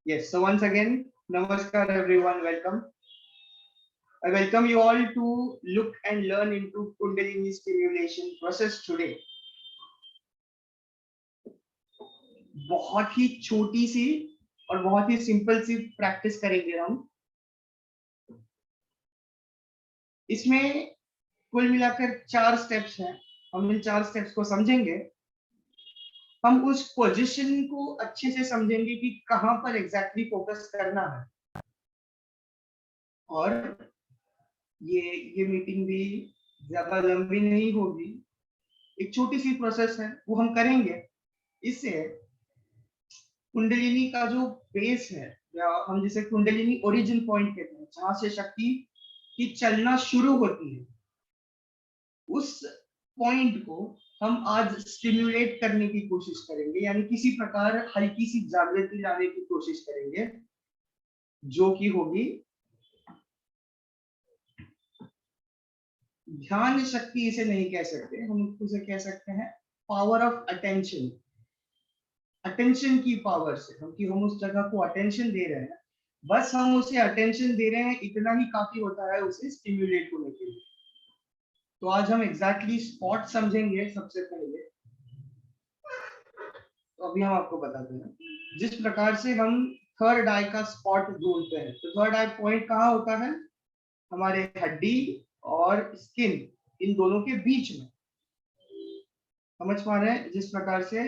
Yes, so once again, Namaskar everyone, welcome. I welcome you all to look and learn into Kundalini stimulation process today. बहुत ही छोटी सी और बहुत ही simple सी practice करेंगे हम। इसमें कुल मिलाकर 4 स्टेप्स हैं। हम इन 4 स्टेप्स को समझेंगे। हम उस पोजीशन को अच्छे से समझेंगे कि कहां पर एग्जैक्टली फोकस करना है। और ये मीटिंग भी ज्यादा लंबी नहीं होगी, एक छोटी सी प्रोसेस है, वो हम करेंगे। इससे कुंडलिनी का जो बेस है, या हम जिसे कुंडलिनी ओरिजिन पॉइंट कहते हैं, जहां से शक्ति की चलना शुरू होती है, उस पॉइंट को हम आज स्टिम्युलेट करने की कोशिश करेंगे, यानी किसी प्रकार हल्की सी जागृति लाने की कोशिश करेंगे, जो कि होगी ध्यान शक्ति। इसे नहीं कह सकते, हम उसे कह सकते हैं पावर ऑफ अटेंशन। अटेंशन की पावर से हम उस जगह को अटेंशन दे रहे हैं, बस हम उसे अटेंशन दे रहे हैं, इतना ही काफी होता है उसे स्टिम्युलेट होने के लिए। तो आज हम एग्जैक्टली स्पॉट समझेंगे। सबसे पहले तो अभी हम आपको बताते हैं, जिस प्रकार से हम थर्ड आई का स्पॉट ढूंढते हैं। तो थर्ड आई पॉइंट कहाँ होता है? हमारे हड्डी और स्किन, इन दोनों के बीच में। समझ पा रहे हैं? जिस प्रकार से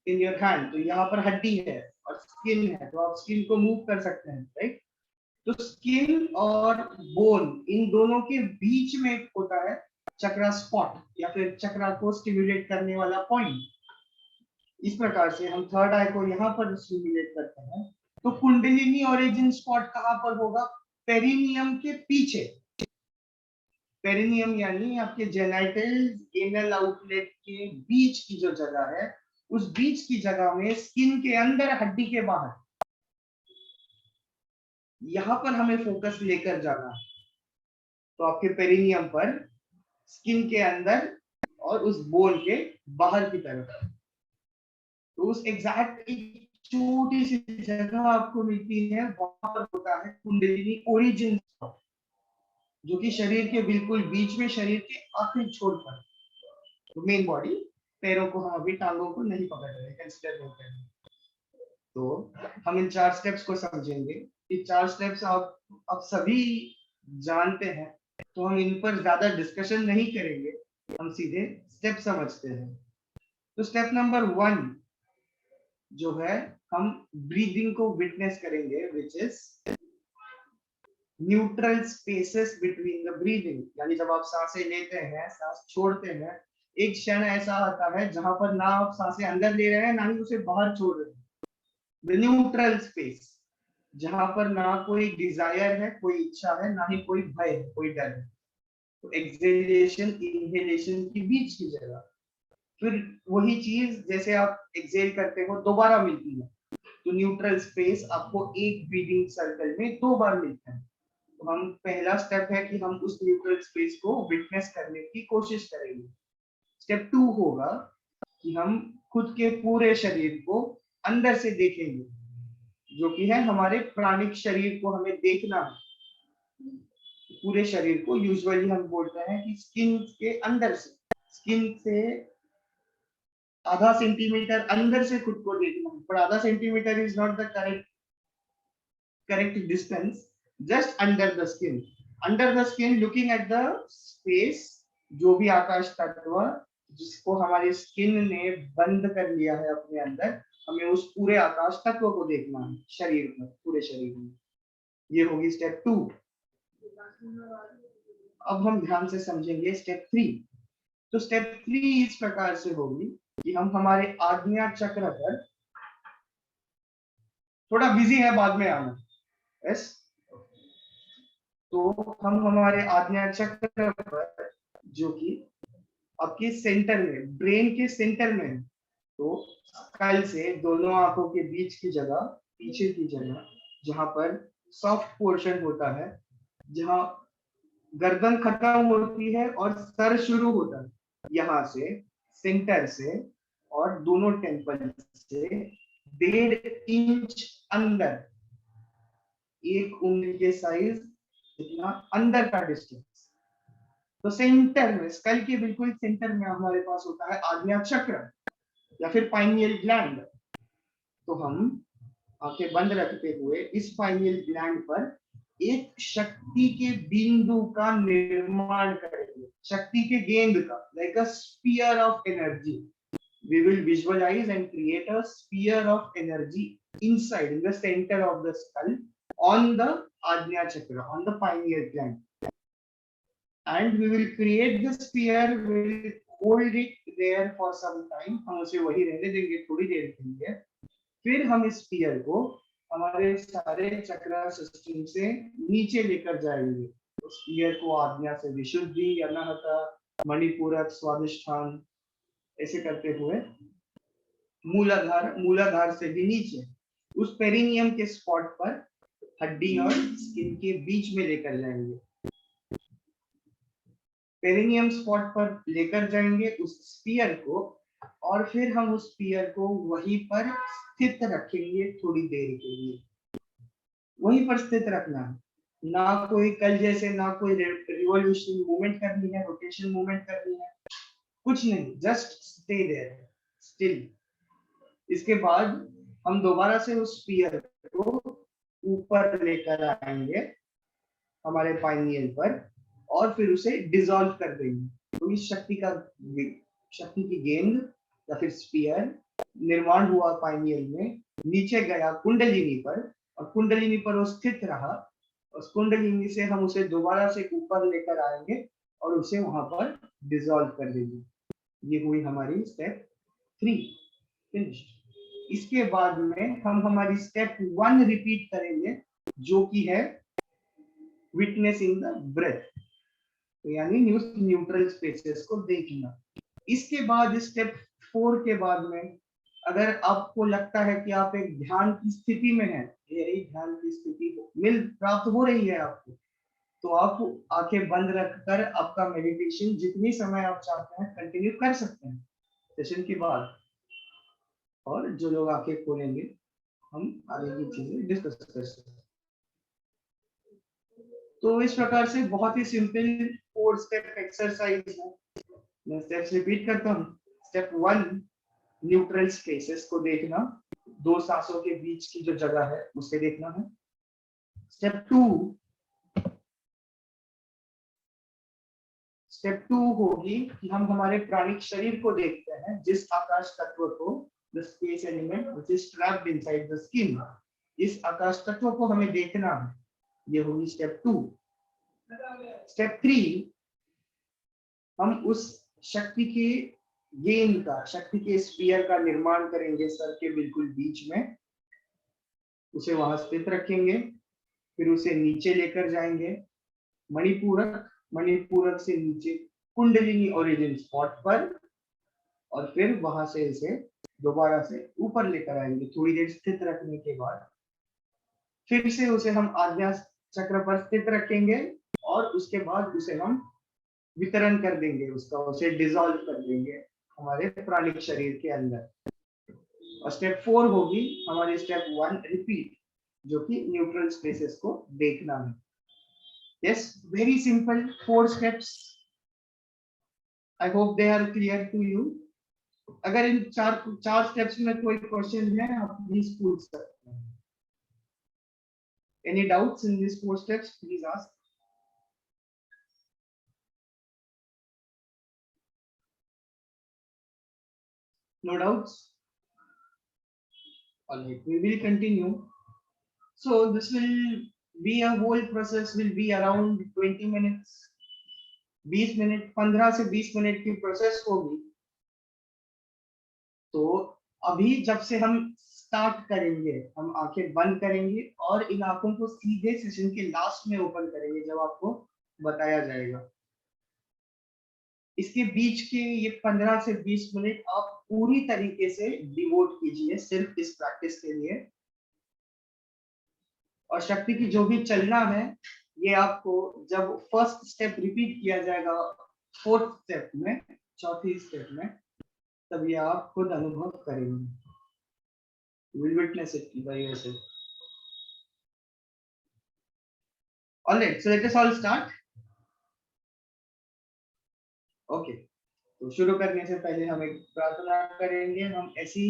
इन योर हैंड, तो यहाँ पर हड्डी है और स्किन है, तो आप स्किन को मूव कर सकते हैं, राइट? तो स्किन और बोन, इन दोनों के बीच में एक होता है चक्रा स्पॉट, या फिर चक्रा को स्टिम्युलेट करने वाला पॉइंट। इस प्रकार से हम थर्ड आई को यहाँ पर स्टिम्युलेट करते हैं। तो कुंडलिनी ओरिजिन स्पॉट कहाँ पर होगा? पेरिनियम के पीछे। पेरिनियम यानी आपके जेनाइटल्स, एनल आउटलेट के बीच की जो जगह है, उस बीच की जगह में, स्किन के अंदर, हड्डी के बाहर, यहां पर हमें फोकस लेकर जाना है। तो आपके पेरिनियम पर, स्किन के अंदर और उस बोन के बाहर की तरफ, तो उस एग्जैक्ट छोटी सी जगह आपको मिलती है, वहां पर होता है कुंडलिनी ओरिजिन, जो कि शरीर के बिल्कुल बीच में, शरीर के आखिरी छोर पर। तो मेन बॉडी, पैरों को हम अभी टांगों को नहीं पकड़ रहे, कंसीडर नहीं कर रहे। तो हम इन 4 स्टेप्स को समझेंगे। ये 4 स्टेप्स आप सभी जानते हैं, तो हम इन पर ज्यादा डिस्कशन नहीं करेंगे, हम सीधे स्टेप समझते हैं। तो स्टेप नंबर 1 जो है, हम ब्रीदिंग को विटनेस करेंगे, which is neutral spaces between the breathing. यानी जब आप सांसें लेते हैं, सांस छोड़ते हैं, एक क्षण ऐसा आता है जहां पर ना आप सांसें अंदर ले रहे हैं, ना ही उसे बाहर छोड़ रहे हैं। द न्यूट्रल स्पेस, जहां पर ना कोई डिजायर है, कोई इच्छा है, ना ही कोई भय है, कोई डर है। तो एक्सेलेशन इनहेलेशन की बीच की जगह। फिर वही चीज जैसे आप एक्सेल करते हो, दोबारा मिलती है। तो न्यूट्रल स्पेस आपको एक ब्रीदिंग सर्कल में 2 बार मिलता है। तो हम, पहला स्टेप है कि हम उस न्यूट्रल स्पेस को विटनेस करने की कोशिश करेंगे। स्टेप 2 होगा कि हम खुद के पूरे शरीर को अंदर से देखेंगे, जो कि है हमारे प्राणिक शरीर को हमें देखना है। पूरे शरीर को यूजुअली हम बोलते हैं कि स्किन के अंदर से, स्किन से आधा सेंटीमीटर अंदर से खुद को देखना है। पर आधा centimetre is not the correct distance, just under the skin. Under the skin, looking at the space, जो भी आकाश तत्व जिसको हमारी स्किन ने बंद कर लिया है अपने अंदर, हमें उस पूरे आकाश तत्व को देखना है शरीर पर, पूरे शरीर में। ये होगी स्टेप 2। अब हम ध्यान से समझेंगे स्टेप 3। तो स्टेप 3 इस प्रकार से होगी कि हम हमारे आज्ञा चक्र पर, थोड़ा बिजी है, बाद में आना, यस। तो हम हमारे आज्ञा चक्र पर, जो कि आपके सेंटर में, ब्रेन के सेंटर में है, तो कल से दोनों आंखों के बीच की जगह, पीछे की जगह, जहां पर सॉफ्ट पोर्शन होता है, जहां गर्दन खत्म होती है और सर शुरू होता है, यहां से, सेंटर से और दोनों टेम्पल से 1.5 इंच अंदर, 1 उंगली के साइज इतना अंदर का डिस्टेंस। तो सेंटर में, स्कल के बिल्कुल सेंटर में हमारे पास होता है आज्ञा चक्र या फिर पाइनियल ग्लैंड। तो हम आंखें बंद रखते हुए इस पाइनियल ग्लैंड पर एक शक्ति के बिंदु का निर्माण करेंगे, शक्ति के गेंद का, like a sphere of energy. We will visualize and create a sphere of energy inside, in the center of the skull, on the Ajna Chakra, on the pineal gland. And we will create the sphere, we will hold it there for some time. हम उसे वही रहने देंगे थोड़ी देर के लिए। फिर हम इस स्फीयर को हमारे सारे चक्रा सिस्टम से नीचे लेकर जाएंगे। तो स्फीयर को आज्ञा से विशुद्धि, अनाहता, मणिपूरक, स्वादिष्ठान, ऐसे करते हुए मूलाधार से भी नीचे उस पेरिनियम के स्पॉट पर हड्डी और स्किन के बीच में लेकर जाएंगे। पेरिनियम स्पॉट पर लेकर जाएंगे उस स्फीयर को, और फिर हम उस स्फीयर को वहीं पर स्थित रखेंगे थोड़ी देर के लिए। वहीं पर स्थित रखना है, ना कोई कल जैसे ना कोई रिवॉल्यूशन मूवमेंट करनी है, रोटेशन मूवमेंट करनी है, कुछ नहीं, जस्ट स्टे देयर स्टिल। इसके बाद हम दोबारा से उस स्फीयर को ऊपर लेकर आएंगे हमारे पाइनियल पर, और फिर उसे डिसॉल्व कर देंगे। तो इस शक्ति की गेंद या फिर स्फीयर निर्माण हुआ पाइनियल में, नीचे गया कुंडलिनी पर, और कुंडलिनी पर वो स्थित रहा। उस कुंडलिनी से हम उसे दोबारा से ऊपर लेकर आएंगे और उसे वहां पर डिसॉल्व कर देंगे। ये हुई हमारी स्टेप 3 फिनिश्ड। इसके बाद में हम हमारी स्टेप 1 रिपीट करेंगे, जो कि है विटनेसिंग द ब्रेथ, तो यानी न्यूट्रल स्पेसेस को देखना। इसके बाद स्टेप 4 के बाद में अगर आपको लगता है कि आप एक ध्यान की स्थिति में हैं, यही ध्यान की स्थिति प्राप्त हो रही है आपको, तो आप आंखें बंद रखकर आपका मेडिटेशन जितनी समय आप चाहते हैं कंटिन्यू कर सकते हैं सेशन के बाद। और जो लोग आंखें खोलेंगे हम आगे की चीजें डिस्कस कर सकते हैं। तो इस प्रकार से बहुत ही सिंपल 4 स्टेप एक्सरसाइज है। मैं स्टेप्स रिपीट करता हूँ। स्टेप 1, न्यूट्रल स्पेसेस को देखना, 2 सांसों के बीच की जो जगह है उसे देखना है। स्टेप 2 होगी कि हम हमारे प्राणिक शरीर को देखते हैं, जिस आकाश तत्व को, the space element which is trapped inside the skin, इस आकाश तत्व को हमें देखना है। ये होगी स्टेप 2। स्टेप 3, हम उस शक्ति के गेंद का, शक्ति के स्फीयर का निर्माण करेंगे सर के बिल्कुल बीच में, उसे वहां स्थित रखेंगे, फिर उसे नीचे लेकर जाएंगे मणिपूरक से नीचे कुंडलिनी ओरिजिन स्पॉट पर, और फिर वहां से इसे दोबारा से ऊपर लेकर आएंगे। थोड़ी देर स्थित रखने के बाद फिर से उसे हम आज्ञा चक्र पर स्थित रखेंगे, और उसके बाद उसे हम वितरण कर देंगे, उसका उसे डिसॉल्व कर देंगे हमारे प्राणिक शरीर के अंदर। और स्टेप 4 होगी हमारी स्टेप 1 रिपीट, जो कि न्यूट्रल स्पेसेस को देखना है। Yes, very simple 4 steps. I hope they are clear to you. अगर इन चार स्टेप्स में कोई क्वेश्चन है आप प्लीज पूछ सकते हैं। Any doubts in this 4 steps, please ask. No doubts? All right, we will continue. So this will be a whole process will be around 20 minutes. 20 minute, 15 से 20 मिनट की प्रोसेस होगी। तो अभी जब से हम स्टार्ट करेंगे, हम आंखें बंद करेंगे और इन आंखों को सीधे सेशन के लास्ट में ओपन करेंगे जब आपको बताया जाएगा। इसके बीच के ये 15 से 20 मिनट आप पूरी तरीके से डिवोट कीजिए सिर्फ इस प्रैक्टिस के लिए। और शक्ति की जो भी चलना है, ये आपको जब फर्स्ट स्टेप रिपीट किया जाएगा 4th स्टेप में, 4थी स्टेप में, तब ये आप खुद अनुभव करेंगे। You will witness it by yourself. All right, so let us all start. Okay. तो शुरू करने से पहले हम एक प्रार्थना करेंगे. हम ऐसी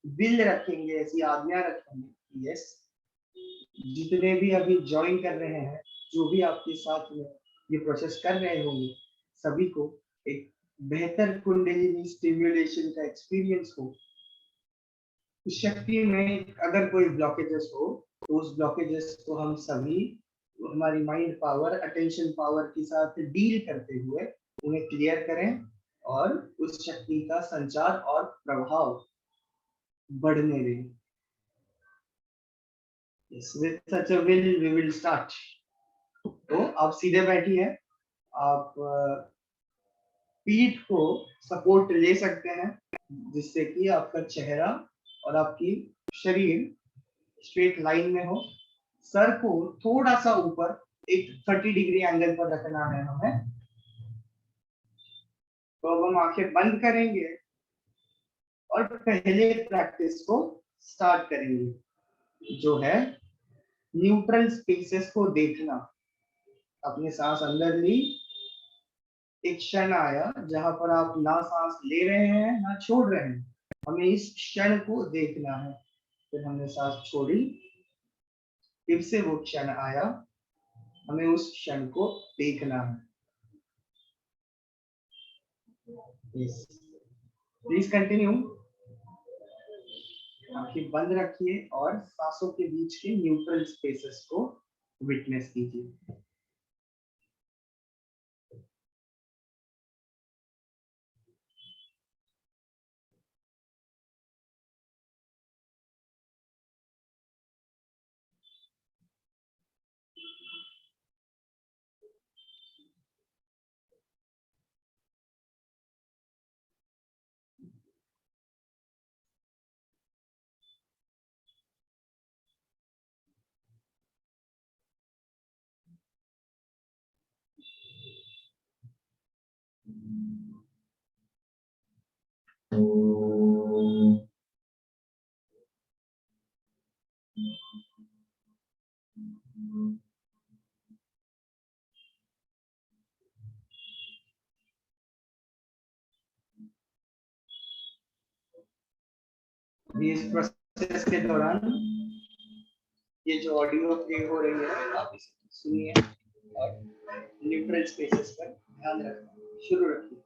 विल रखेंगे, ऐसी आज्ञा रखेंगे. यस, जितने भी अभी ज्वाइन कर रहे हैं, जो भी आपके साथ में ये प्रोसेस कर रहे होंगे, सभी को एक बेहतर कुंडलिनी स्टिमुलेशन का एक्सपीरियंस हो. शक्ति में अगर कोई ब्लॉकेजेस हो, तो उस ब्लॉकेजेस को हम सभी हमारी माइंड पावर, अटेंशन पावर के साथ डील करते हुए उन्हें क्लियर करें और उस शक्ति का संचार और प्रभाव बढ़ने दें. Yes, with such a will we will start. तो आप सीधे बैठिए. आप पीठ को सपोर्ट ले सकते हैं, जिससे कि आपका चेहरा और आपकी शरीर स्ट्रेट लाइन में हो. सर को थोड़ा सा ऊपर एक 30 डिग्री एंगल पर रखना है हमें. तो अब हम आंखें बंद करेंगे और पहले प्रैक्टिस को स्टार्ट करेंगे, जो है न्यूट्रल स्पेसेस को देखना. अपने सांस अंदर ली. एक क्षण आया जहां पर आप ना सांस ले रहे हैं ना छोड़ रहे हैं. हमें इस क्षण को देखना है. फिर हमने सांस छोड़ी. फिर से वो क्षण आया. हमें उस क्षण को देखना है. Please continue. आंखें बंद रखिए और सांसों के बीच के न्यूट्रल स्पेसेस को विटनेस कीजिए. इस प्रोसेस के दौरान ये जो ऑडियो प्ले हो रही है, आप इसे सुनिए और न्यूट्रल स्पेसेस पर ध्यान रखना शुरू रखिए.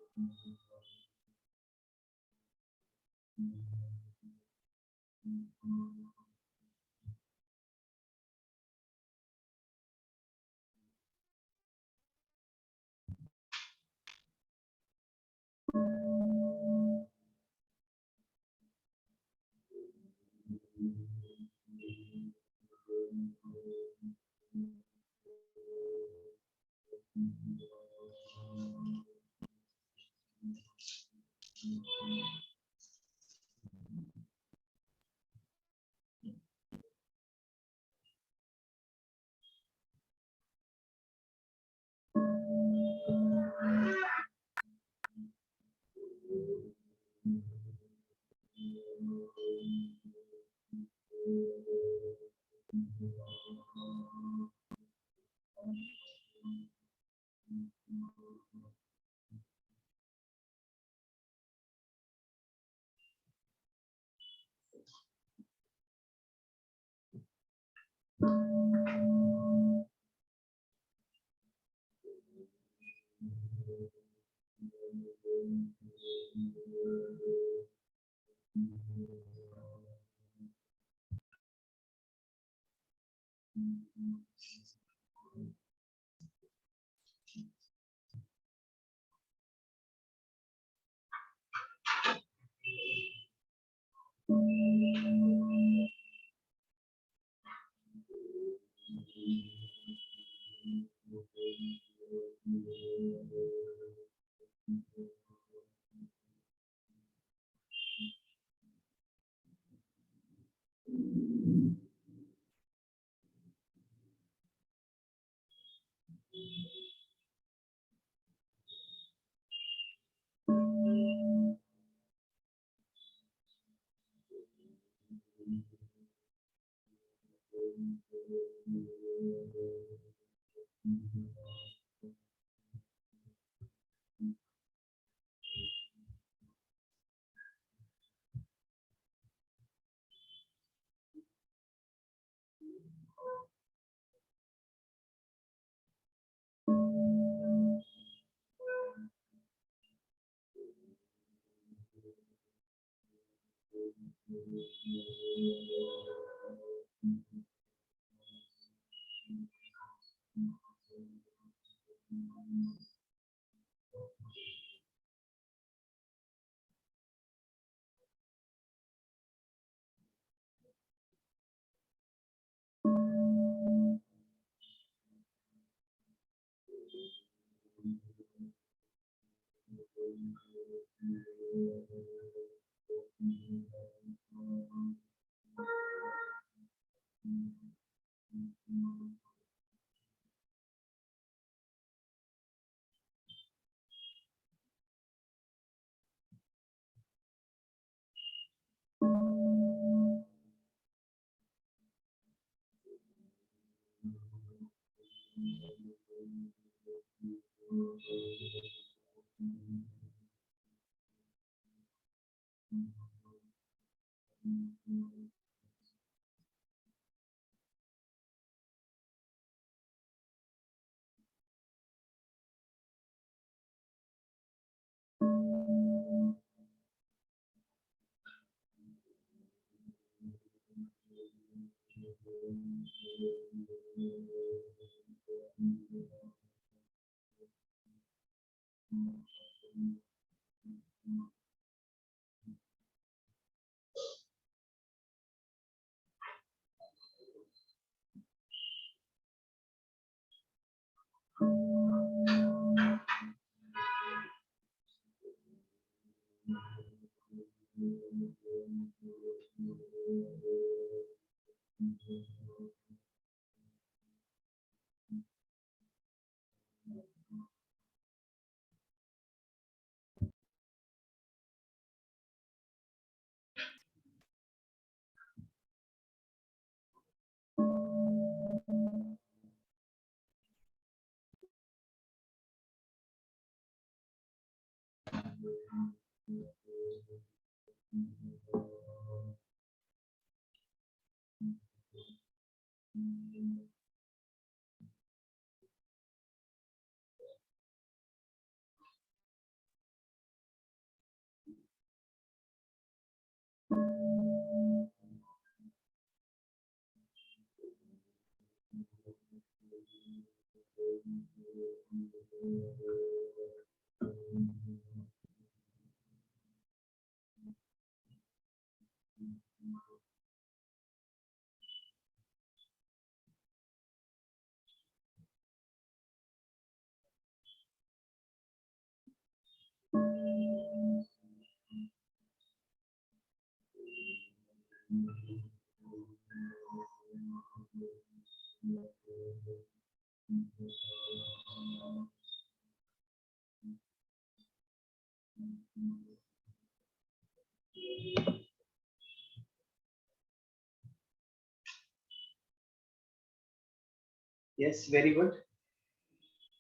Yes, very good.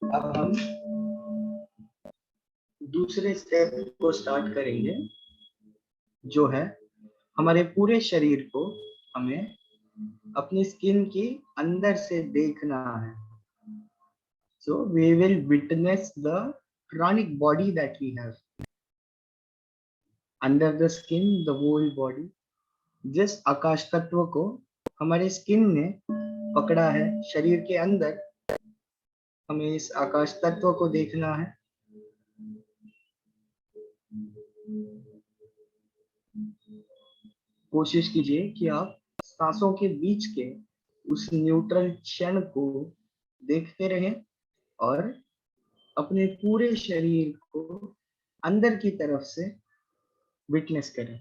अब हम दूसरे स्टेप को स्टार्ट करेंगे, जो है हमारे पूरे शरीर को हमें अपनी स्किन की अंदर से देखना है। So we will witness the pranic body that we have under the skin, the whole body। जिस आकाश तत्व को हमारे स्किन ने पकड़ा है शरीर के अंदर, हमें इस आकाश तत्व को देखना है। कोशिश कीजिए कि आप सांसों के बीच के उस न्यूट्रल क्षण को देखते रहें और अपने पूरे शरीर को अंदर की तरफ से विटनेस करें।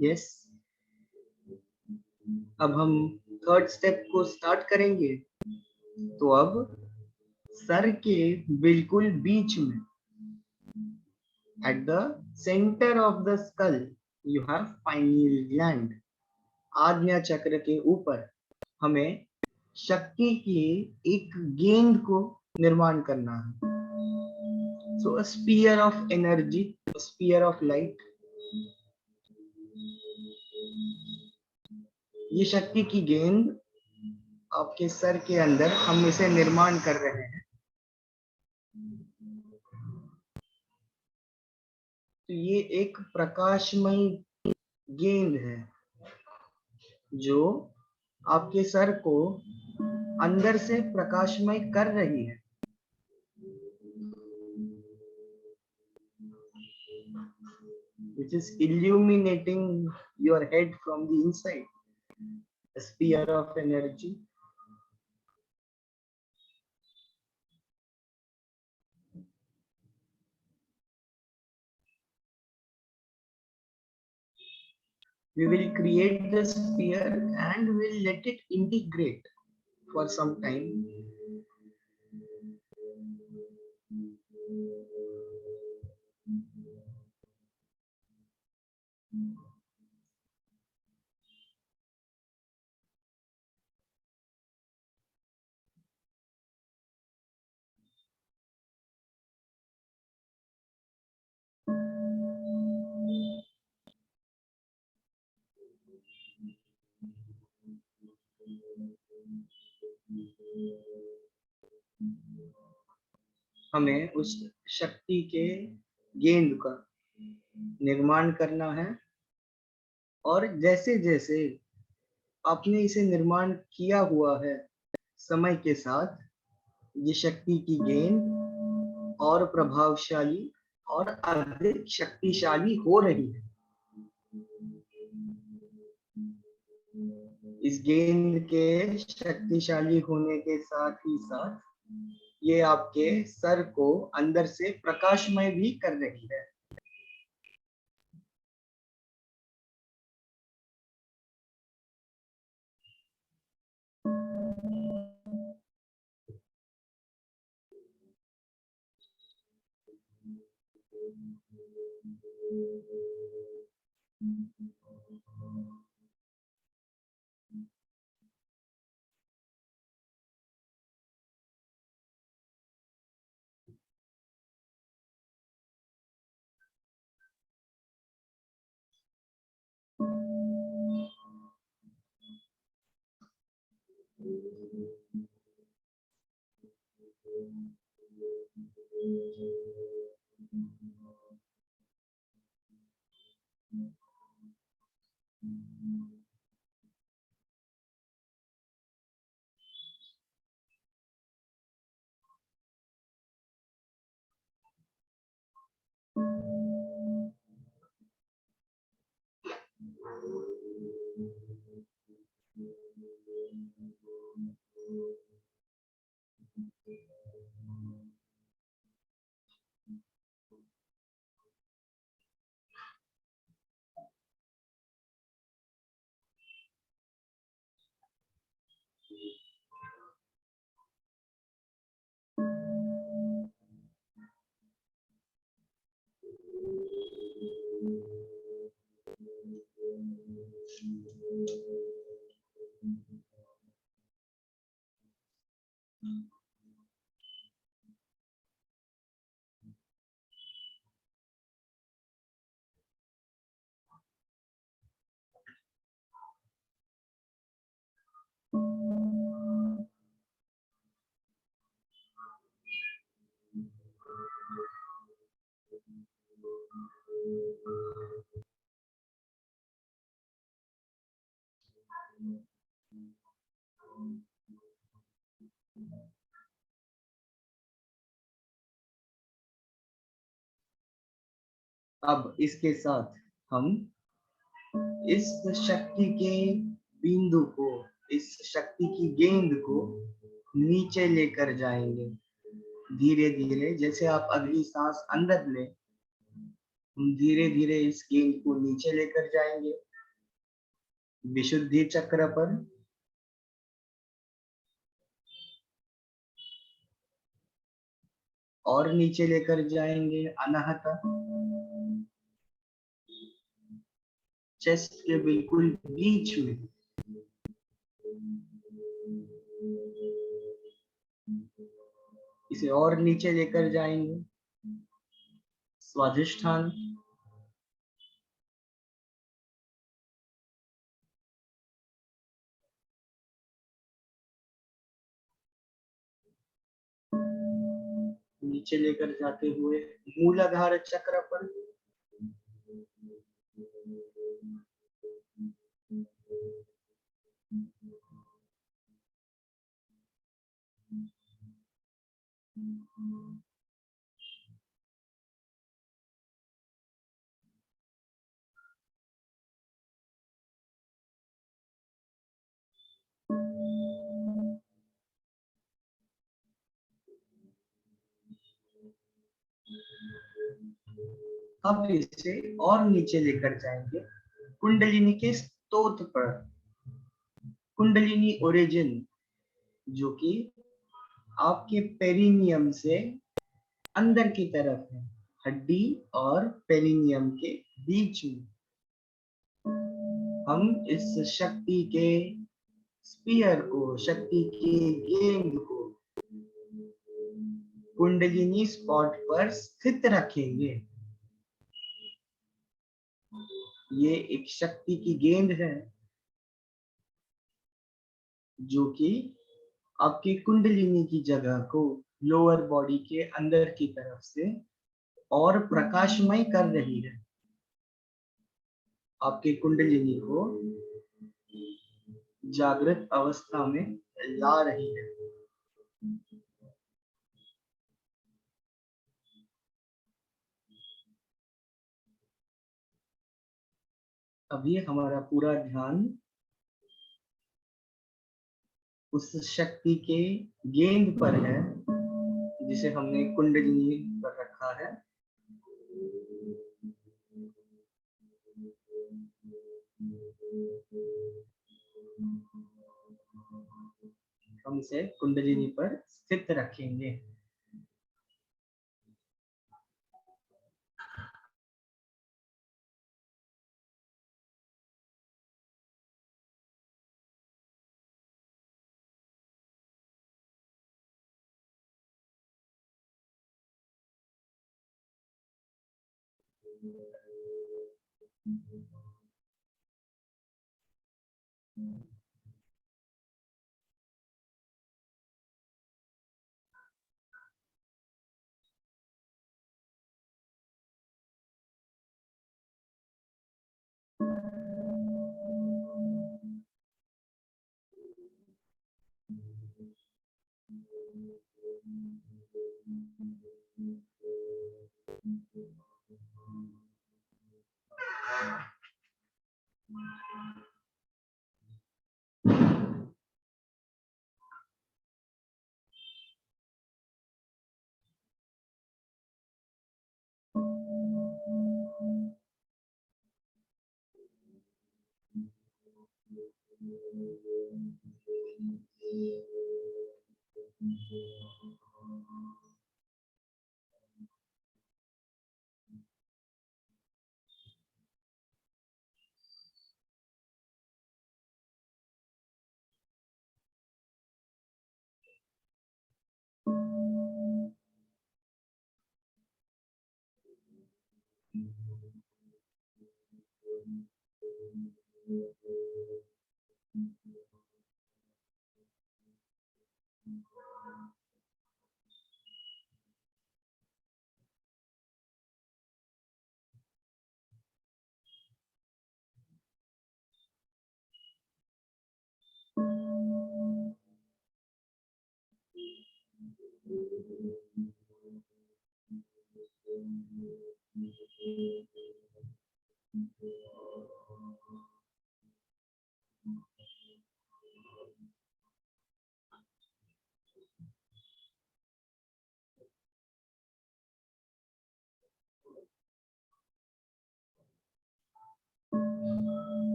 यस, अब हम थर्ड स्टेप को स्टार्ट करेंगे। तो अब सर के बिल्कुल बीच में, at the centre of the skull, you have pineal gland. आज्ञा चक्र के ऊपर हमें शक्ति की एक गेंद को निर्माण करना है। So a sphere of energy, sphere of light. ये शक्ति की गेंद आपके सर के अंदर हम इसे निर्माण कर रहे हैं। तो ये एक प्रकाशमय गेंद है जो आपके सर को अंदर से प्रकाशमय कर रही है। Which is illuminating your head from the inside, a sphere of energy. We will create the sphere and we'll let it integrate for some time. हमें उस शक्ति के गेंद का निर्माण करना है, और जैसे जैसे आपने इसे निर्माण किया हुआ है, समय के साथ ये शक्ति की गेंद और प्रभावशाली और अधिक शक्तिशाली हो रही है। इस गेंद के शक्तिशाली होने के साथ ही साथ ये आपके सर को अंदर से प्रकाशमय भी कर रही है। अब इसके साथ हम इस शक्ति के बिंदु को, इस शक्ति की गेंद को नीचे लेकर जाएंगे धीरे धीरे। जैसे आप अगली सांस अंदर ले, हम धीरे धीरे इस गेंद को नीचे लेकर जाएंगे विशुद्धि चक्र पर। और नीचे लेकर जाएंगे अनाहत, चेस्ट के बिल्कुल बीच में। इसे और नीचे लेकर जाएंगे स्वाधिष्ठान, नीचे लेकर जाते हुए मूलाधार चक्र पर। अब इसे और नीचे लेकर जाएंगे कुंडलिनी के स्रोत पर। कुंडलिनी ओरिजिन जो कि आपके पेरिनियम से अंदर की तरफ है, हड्डी और पेरिनियम के बीच में। हम इस शक्ति के स्पीयर को, शक्ति की गेंद को कुंडलिनी स्पॉट पर स्थित रखेंगे। ये एक शक्ति की गेंद है जो कि आपकी कुंडलिनी की जगह को लोअर बॉडी के अंदर की तरफ से और प्रकाशमय कर रही है, आपकी कुंडलिनी को जागृत अवस्था में ला रही है। अभी हमारा पूरा ध्यान उस शक्ति के गेंद पर है जिसे हमने कुंडलिनी पर रखा है। हम इसे कुंडलिनी पर स्थित रखेंगे।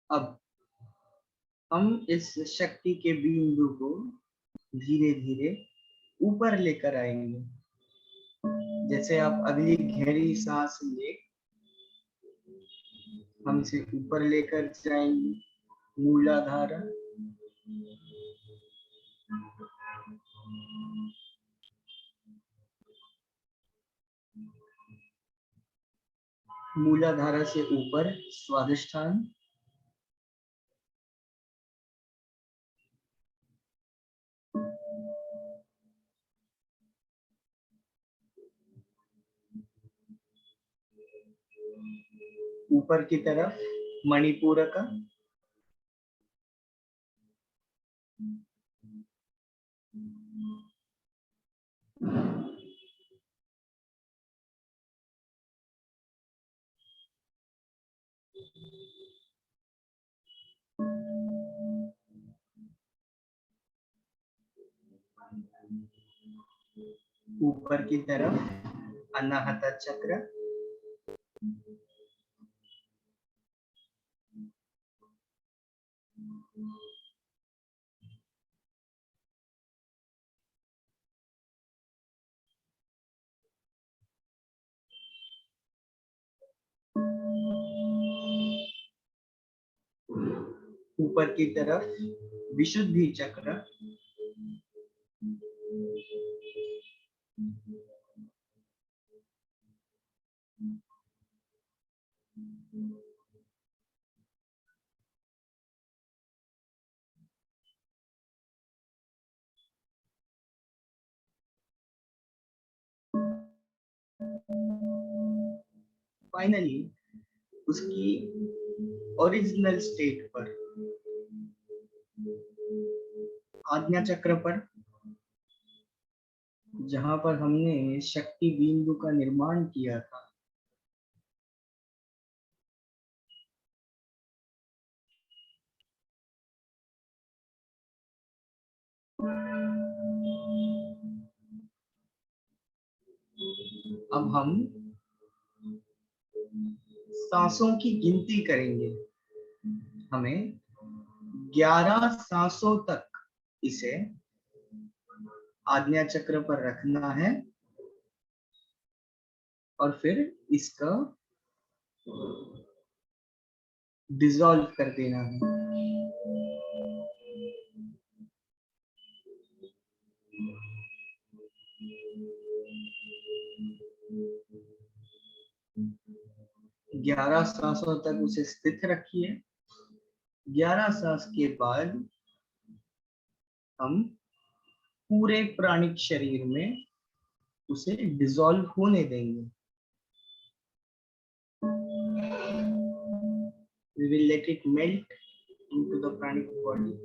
अब हम इस शक्ति के बिंदु को धीरे धीरे ऊपर लेकर आएंगे। जैसे आप अगली गहरी सांस ले, हम इसे ऊपर लेकर जाएंगे। मूलाधार, मूलाधारा से ऊपर स्वादिष्ठान, ऊपर की तरफ मणिपूरक, ऊपर की तरफ अनाहत चक्र, ऊपर की तरफ विशुद्धि चक्र, फाइनली उसकी ओरिजिनल स्टेट पर, आज्ञा चक्र पर, जहां पर हमने शक्ति बिंदु का निर्माण किया था, अब हम सांसों की गिनती करेंगे। हमें 11 सांसों तक इसे आज्ञा चक्र पर रखना है और फिर इसका डिसॉल्व कर देना है। ग्यारह सांसों तक उसे स्थित रखिए। 11 सांस के बाद हम पूरे प्राणिक शरीर में उसे डिसॉल्व होने देंगे। We will let it melt into the pranic body.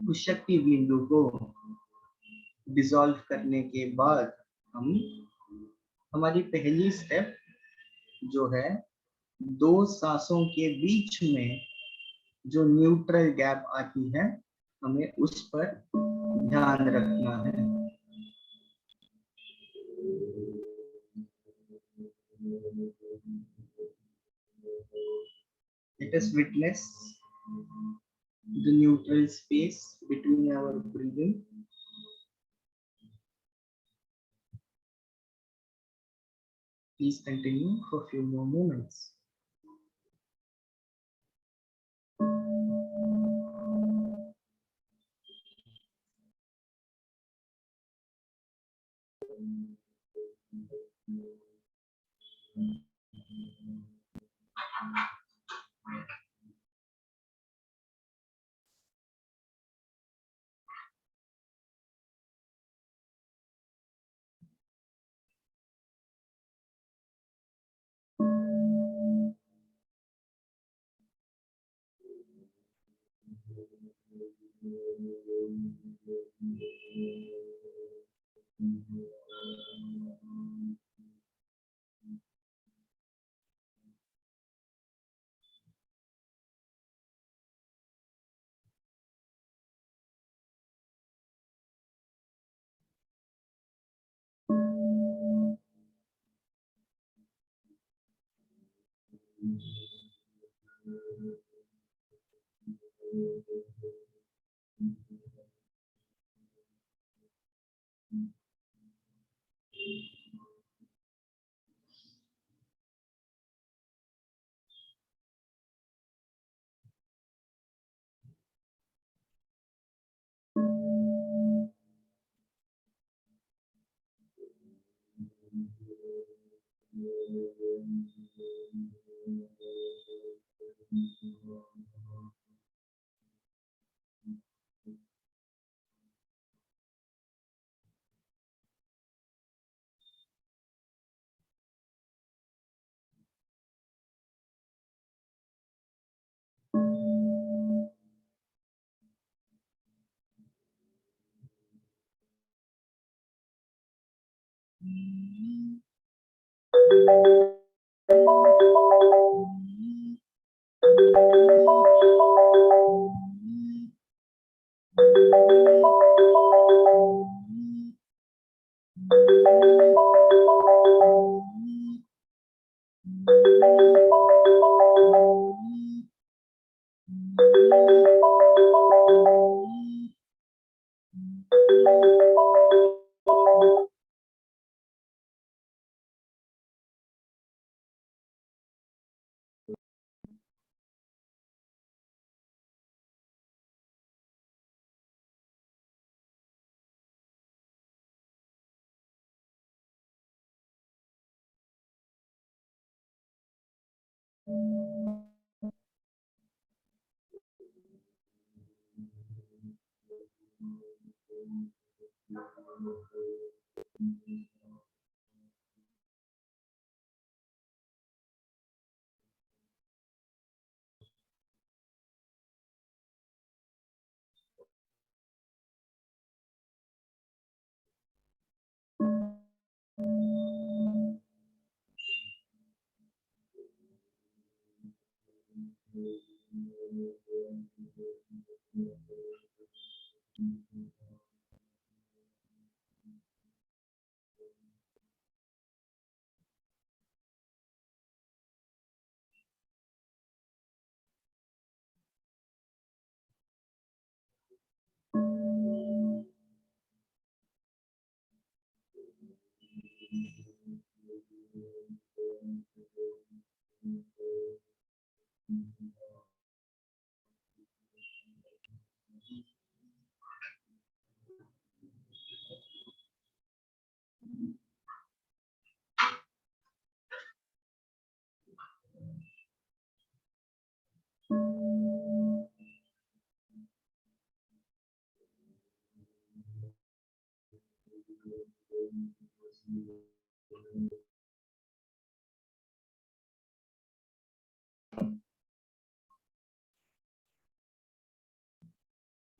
उस शक्ति बिंदु को डिसॉल्व करने के बाद हम हमारी पहली स्टेप जो है 2 सांसों के बीच में जो न्यूट्रल गैप आती है, हमें उस पर ध्यान रखना है। Let us witness the neutral space between our breathing. Please continue for a few more moments.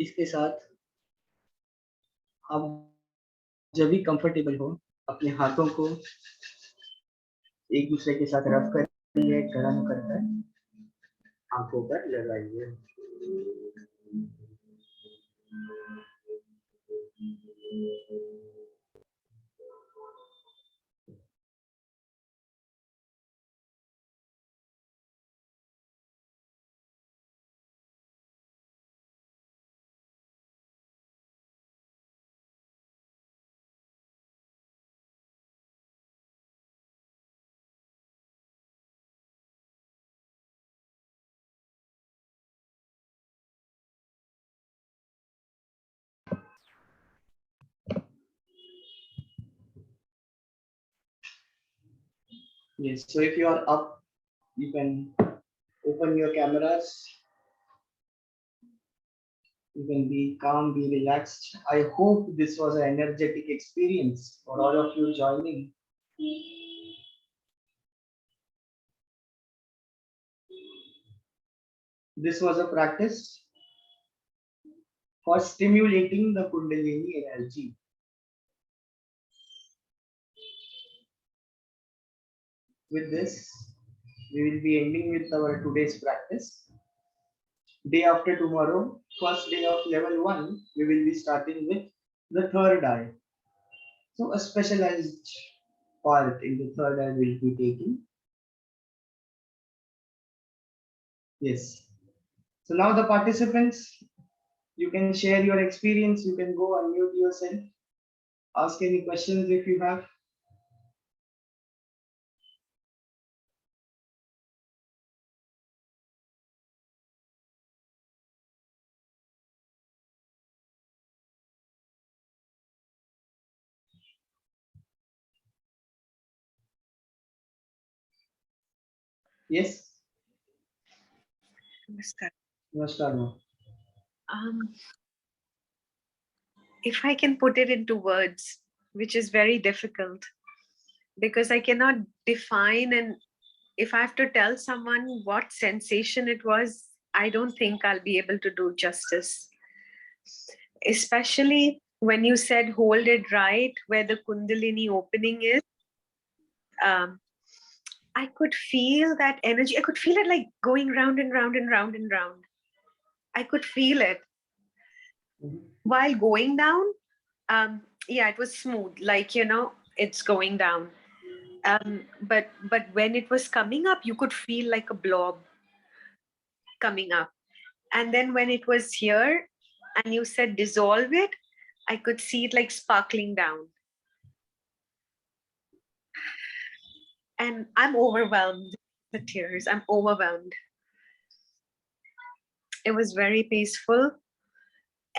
इसके साथ आप जब भी कंफर्टेबल हो अपने हाथों को एक दूसरे के साथ रब करिए, गर्म कर आंखों पर लगाइए। Yes, so if you are up, you can open your cameras. You can be calm, be relaxed. I hope this was an energetic experience for all of you joining. This was a practice for stimulating the Kundalini energy. With this, we will be ending with our today's practice. Day after tomorrow, first day of level 1, we will be starting with the third eye. So a specialized part in the third eye will be taking. Yes. So now the participants, you can share your experience. You can go unmute yourself. Ask any questions if you have. Yes. Namaskar. Namaskar, ma'am. Um, if I can put it into words, which is very difficult because I cannot define, and if I have to tell someone what sensation it was, I don't think I'll be able to do justice. Especially when you said hold it right where the Kundalini opening is. Um, I could feel that energy. I could feel it like going round and round and round and round. I could feel it. While going down, yeah, it was smooth, like, it's going down. But when it was coming up, you could feel like a blob coming up. And then when it was here and you said dissolve it, I could see it like sparkling down. And I'm overwhelmed. The tears, I'm overwhelmed. It was very peaceful.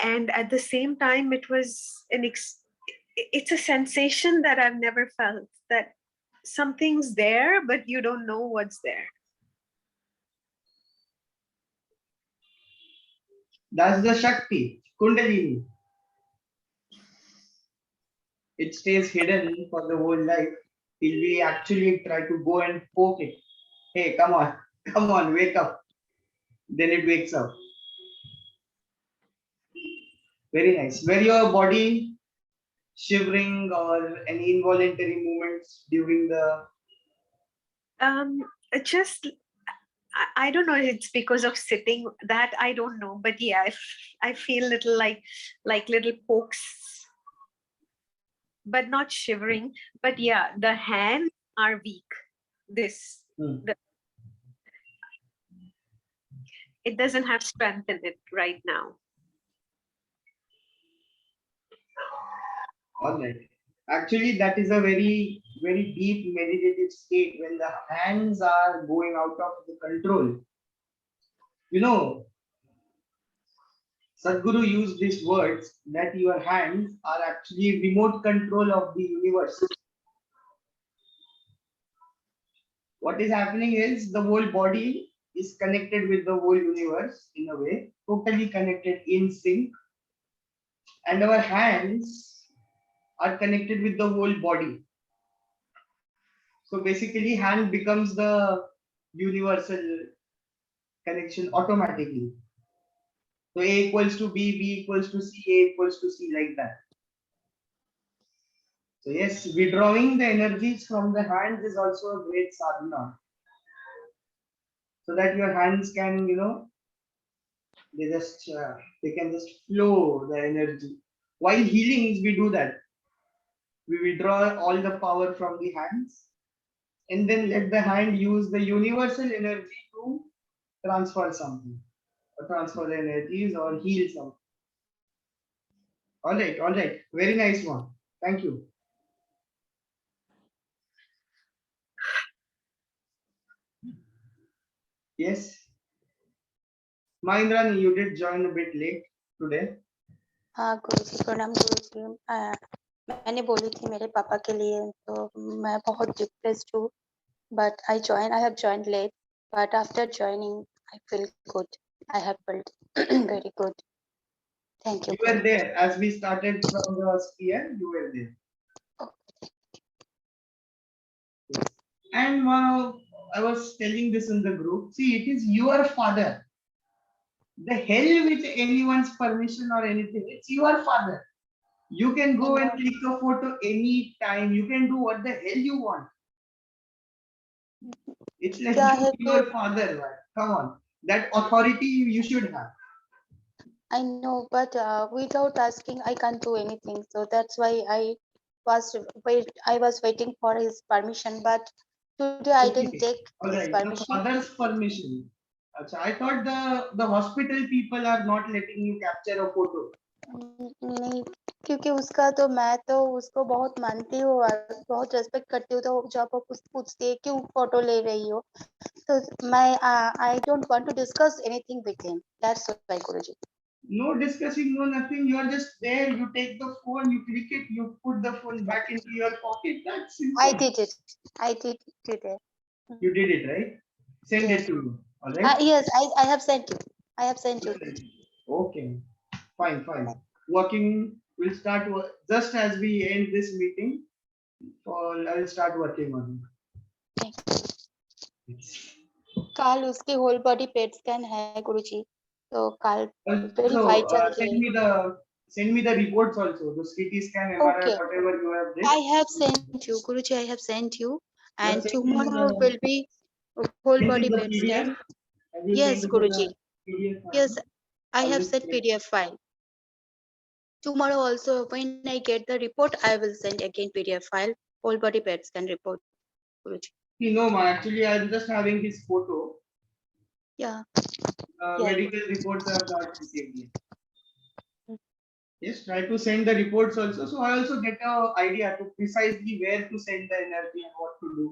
And at the same time, it was it's a sensation that I've never felt, that something's there, but you don't know what's there. That's the Shakti, Kundalini. It stays hidden for the whole life till we actually try to go and poke it. Hey, come on, come on, wake up. Then it wakes up. Very nice. Were your body shivering or any involuntary movements during the? It just, I don't know, it's because of sitting, that I don't know, but yeah, I feel little like little pokes, but not shivering. But yeah, the hands are weak. This it doesn't have strength in it right now. All right. Actually, that is a very, very deep meditative state when the hands are going out of the control. You know, Sadhguru used these words that your hands are actually remote control of the universe. What is happening is the whole body is connected with the whole universe in a way, totally connected in sync, and our hands are connected with the whole body. So basically, hand becomes the universal connection automatically. So A equals to B, B equals to C, A equals to C, like that. So yes, withdrawing the energies from the hands is also a great sadhana. So that your hands can, they can just flow the energy. While healings, we do that. We withdraw all the power from the hands and then let the hand use the universal energy to transfer something, or transfer the energies or heal something. All right. Very nice one. Thank you. Yes. Mahindrani, you did join a bit late today. हाँ गुरुजी, प्रणाम गुरुजी। मैंने बोली थी मेरे पापा के लिए, तो मैं बहुत डिप्रेस्ड हूँ, but I have joined late, but after joining I feel good. I have felt very good. Thank you. You were there as we started from the sphere. You were there. Okay. Yes. And I was telling this in the group. See, it is your father. The hell with anyone's permission or anything. It's your father. You can go and click a photo any time. You can do what the hell you want. It's like your father, man. Come on. That authority you should have. I know, but without asking, I can't do anything. So that's why I was waiting for his permission. But today I didn't take All his right. The permission. father's permission. Acha, I thought the hospital people are not letting you capture a photo. नहीं, क्योंकि उसका तो मैं तो उसको बहुत मानती हूँ और बहुत रेस्पेक्ट करती हूँ, तो जब वो पूछती है क्यों फोटो ले रही हो, तो मैं I don't want to discuss anything with him, that's why Guruji. No discussing, no nothing. You are just there. You take the phone, you click it, you put the phone back into your pocket. That's I simple. did it. I did it. You did it, right? Send Yes. it to me. All right. Yes, I have sent you. I have sent you. Okay. Fine, fine. Working will start just as we end this meeting. I will start working on it. काल उसकी whole body PET scan है गुरुजी, तो काल very So vital send me the reports also. The CT scan, MRI, Okay. whatever you have did. I have sent you, Guruji. I have sent you, You have and sent me tomorrow the will be whole sent body me the PET PDF. scan. Have you Yes, sent me Guruji. the PDF file? Yes, I I'll have just sent check. PDF file. Tomorrow also, when I get the report, I will send again PDF file, whole body PET scan report, Guruji. No, ma. Actually, I'm just having his photo. Yeah. Medical reports I have not received yet. Yes, try to send the reports also. So I also get an idea to precisely where to send the energy and what to do.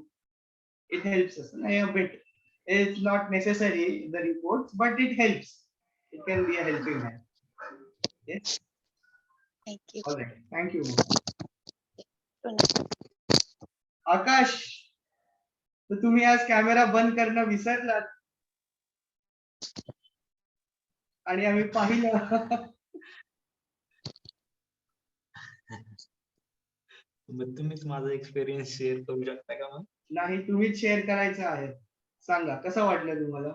It helps us. A bit. It's not necessary the reports, but it helps. It can be a helping hand. Yes. Thank you. All right. Thank you. Pranam. आकाश, तर तुम्ही आज camera बंद करणं विसरलात आणि आम्ही पाहिलं. मग तुम्हीच माझा एक्सपिरियन्स शेअर करू शकता का मग? नाही, तुम्हीच शेअर करायचं आहे. सांगा कसं वाटलं तुम्हाला?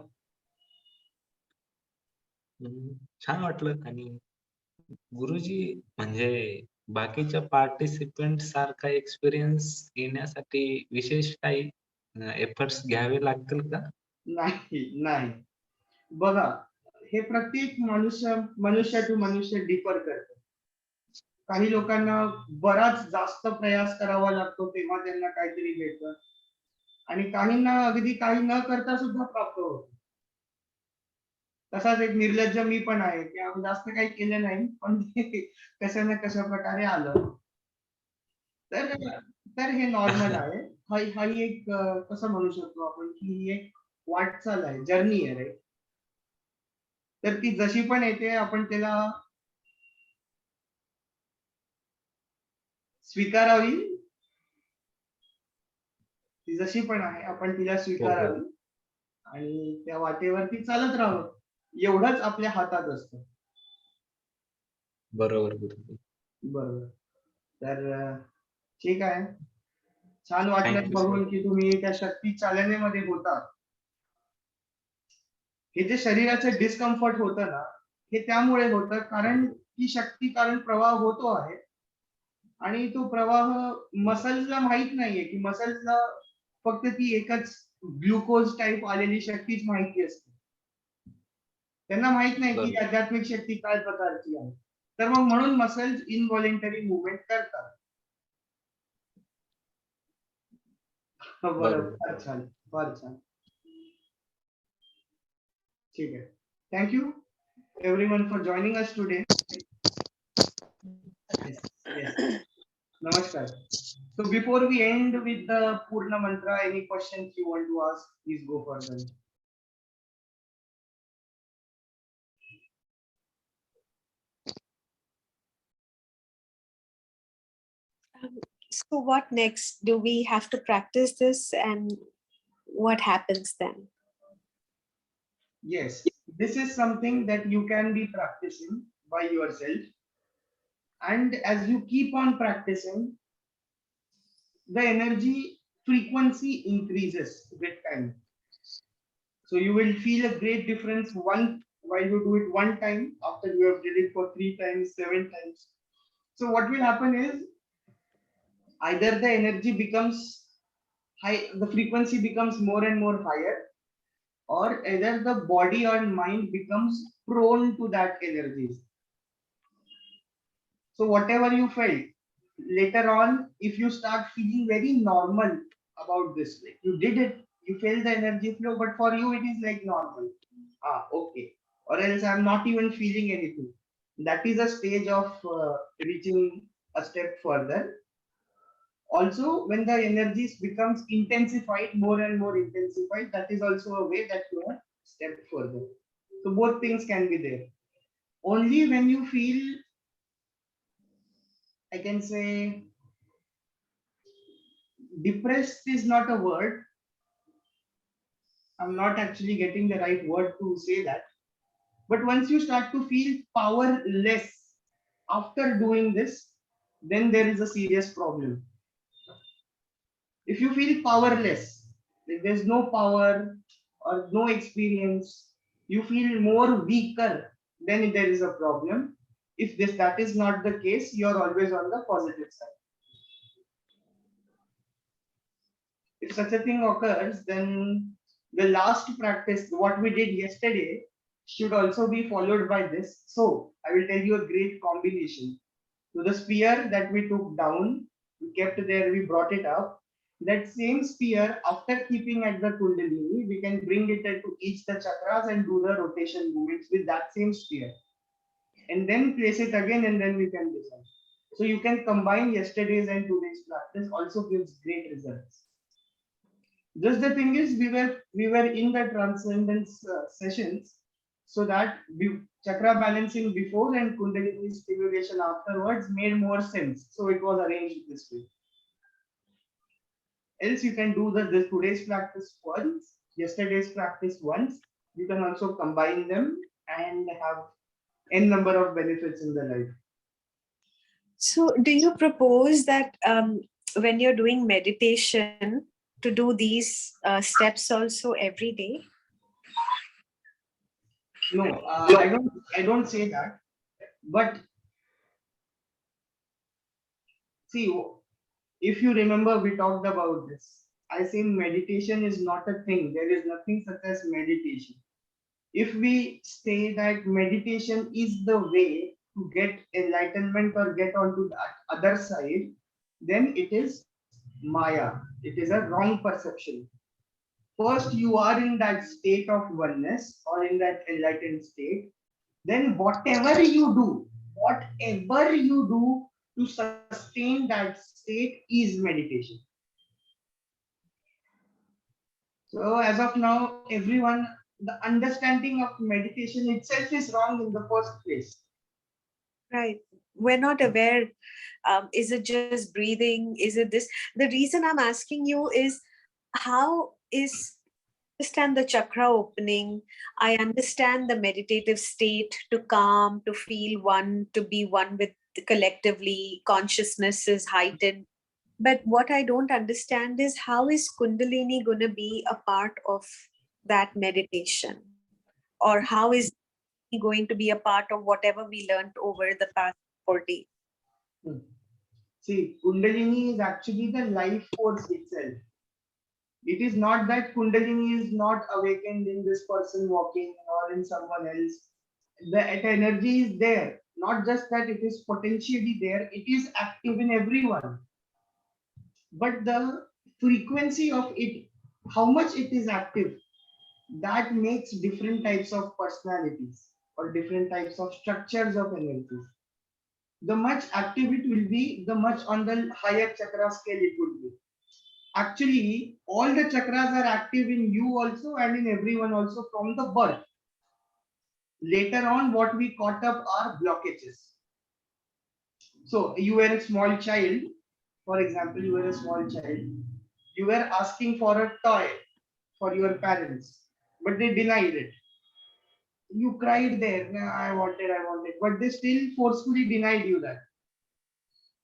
छान वाटलं. आणि गुरुजी म्हणजे बाकीच्या पार्टिसिपेंट सारखा एक्सपिरियन्स येण्यासाठी विशेष काही एफर्ट्स घ्यावे लागतील का? नाही, नाही. बघा, हे प्रत्येक मनुष्य टू मनुष्य डिफर करतं. काही लोकांना बराच जास्त प्रयास करावा लागतो तेव्हा त्यांना काहीतरी भेटतं आणि काहींना अगदी काही न करता सुद्धा प्राप्त होतं. तसाच एक निर्लज्ज मी पण आहे की आम्ही जास्त काही केलं नाही पण कशा ना कशा प्रकारे आलं. तर हे नॉर्मल आहे. हा एक कसं म्हणू शकतो आपण की ही एक वाटचाल आहे, जर्नी आहे, राईट? तर ती जशी पण येते आपण त्याला स्वीकारावी. ती जशी पण आहे आपण तिला स्वीकारावी आणि त्या वाटेवरती चालत राहावं. एवढंच आपल्या हातात असतं. बरोबर गुरुजी. बरोबर. तर ठीक आहे. छान वाटलं Thank you, बघून sir. की तुम्ही त्या शक्ती चालनेमध्ये होता. हे जे शरीराचं डिस्कम्फर्ट होतं ना, हे त्यामुळे होतं कारण ती शक्ती प्रवाह होतो आहे आणि तो प्रवाह मसल्सला माहित नाहीये की मसल्सला फक्त ती एकच ग्लुकोज टाइप आलेली शक्तीच माहिती असते. त्यांना माहित नाही की बरोबर. आध्यात्मिक शक्ती काय प्रकारची आहे. तर मग म्हणून मसल्स इनव्हॉलेंटरी मुवमेंट करतात. बरोबर. फार छान, फार छान. ठीक आहे. Thank you everyone for joining us today. Yes. Namaskar. So before we end with the Purna mantra, any questions you want to ask, please go for them. So what next? Do we have to practice this, and what happens then? Yes, this is something that you can be practicing by yourself. And as you keep on practicing, the energy frequency increases with time. So you will feel a great difference while you do it one time after you have did it for 3 times, 7 times. So what will happen is either the energy becomes high, the frequency becomes more and more higher, or either the body or mind becomes prone to that energy. So whatever you felt, later on, if you start feeling very normal about this, like you did it, you felt the energy flow, but for you it is like normal. Okay. Or else I'm not even feeling anything. That is a stage of reaching a step further. Also, when the energies becomes intensified, more and more intensified, that is also a way that you are step further. So both things can be there. Only when you feel, I can say, depressed is not a word. I'm not actually getting the right word to say that. But once you start to feel powerless after doing this, then there is a serious problem. If you feel powerless, like there's no power or no experience, you feel more weaker, then there is a problem. If that is not the case, you are always on the positive side. If such a thing occurs, then the last practice, what we did yesterday, should also be followed by this. So I will tell you a great combination. So the spear that we took down, we kept there, we brought it up. That same spear, after keeping at the Kundalini, we can bring it to each the chakras and do the rotation movements with that same spear. And then place it again, and then we can decide. So you can combine yesterday's and today's practice, also gives great results. Just the thing is, we were in the transcendence sessions, so that chakra balancing before and Kundalini stimulation afterwards made more sense. So it was arranged this way. Else you can do this today's practice once, yesterday's practice once. You can also combine them and have n number of benefits in the life. So, do you propose that when you're doing meditation, to do these steps also every day? No, I don't say that. But see, if you remember, we talked about this. I say meditation is not a thing. There is nothing such as meditation. If we say that meditation is the way to get enlightenment or get onto that other side, then it is Maya. It is a wrong perception. First, you are in that state of oneness or in that enlightened state. Then, whatever you do to sustain that state is meditation. So, as of now, everyone, the understanding of meditation itself is wrong in the first place. Right. We're not aware. Is it just breathing? Is it this? The reason I'm asking you is how is understand the chakra opening. I understand the meditative state to calm, to feel one, to be one with collectively. Consciousness is heightened. But what I don't understand is how is Kundalini going to be a part of that meditation? Or how is it going to be a part of whatever we learned over the past 4 days? See, Kundalini is actually the life force itself. It is not that Kundalini is not awakened in this person walking or in someone else. The energy is there. Not just that it is potentially there, it is active in everyone. But the frequency of it, how much it is active, that makes different types of personalities or different types of structures of energies. The much active it will be, the much on the higher chakra scale it would be. Actually, all the chakras are active in you also and in everyone also from the birth. Later on, what we caught up are blockages. So, you were a small child, for example, you were a small child, you were asking for a toy for your parents, but they denied it. You cried there, "No, I wanted, but they still forcefully denied you that.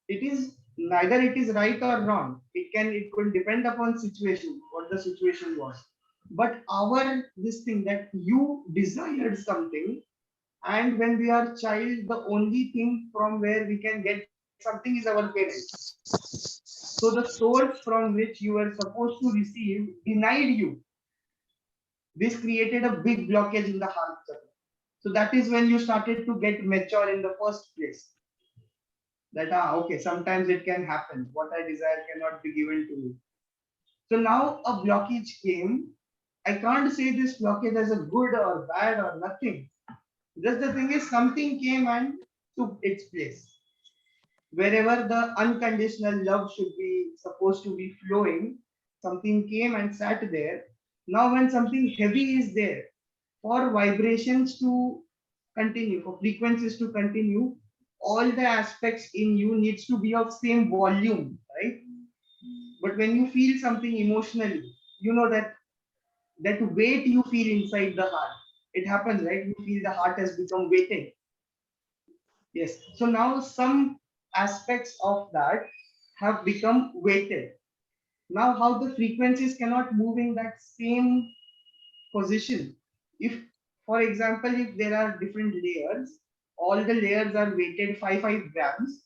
It is neither it is right or wrong. It could depend upon situation, what the situation was. But our this thing that you desired something, and when we are child, the only thing from where we can get something is our parents. So the source from which you were supposed to receive denied you. This created a big blockage in the heart chakra. So that is when you started to get mature in the first place. That okay, sometimes it can happen. What I desire cannot be given to me. So now a blockage came, I can't say this blockage as a good or bad or nothing. Just the thing is, something came and took its place. Wherever the unconditional love should be supposed to be flowing, something came and sat there. Now, when something heavy is there, for vibrations to continue, for frequencies to continue, all the aspects in you needs to be of same volume, right? But when you feel something emotionally, you know that weight you feel inside the heart. It happens, right? You feel the heart has become weighted. Yes. So now some aspects of that have become weighted. Now, how the frequencies cannot move in that same position. If, for example, if there are different layers, all the layers are weighted 5 grams,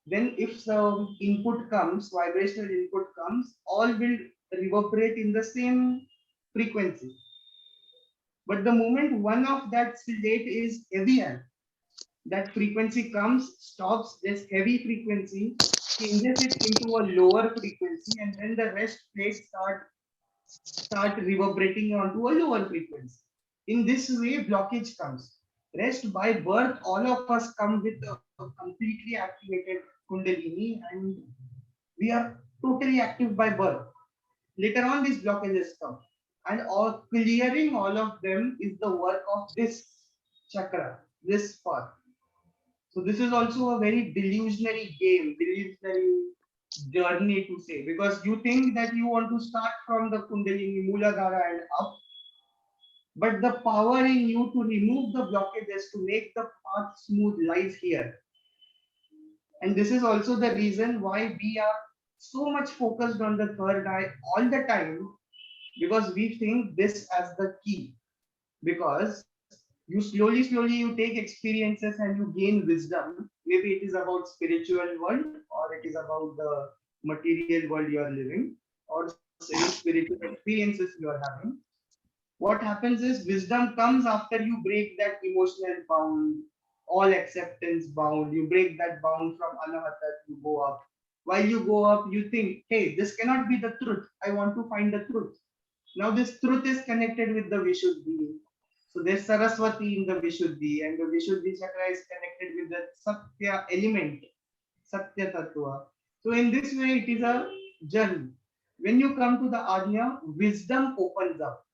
then if some input comes, vibrational input comes, all will reverberate in the same frequency. But the moment one of that slate is heavier, that frequency comes, stops this heavy frequency, changes it into a lower frequency, and then the rest plates start reverberating onto a lower frequency. In this way, blockage comes. Rest by birth, all of us come with a completely activated Kundalini, and we are totally active by birth. Later on, these blockages come, and all clearing all of them is the work of this chakra, this path. So this is also a very delusionary game, delusionary journey to say, because you think that you want to start from the Kundalini Mooladhara and up, but the power in you to remove the blockages, to make the path smooth, lies here. And this is also the reason why we are so much focused on the third eye all the time, because we think this as the key. Because you slowly you take experiences and you gain wisdom. Maybe it is about spiritual world, or it is about the material world you are living, or any spiritual experiences you are having. What happens is wisdom comes after you break that emotional bound, all acceptance bound. You break that bound from anahata, you go up. While you go up, you think, hey, this cannot be the truth. I want to find the truth. Now this truth is connected with the Vishuddhi. So there's Saraswati in the Vishuddhi, and the Vishuddhi chakra is connected with the Satya element, Satya Tattva. So in this way, it is a journey. When you come to the Ajna, wisdom opens up.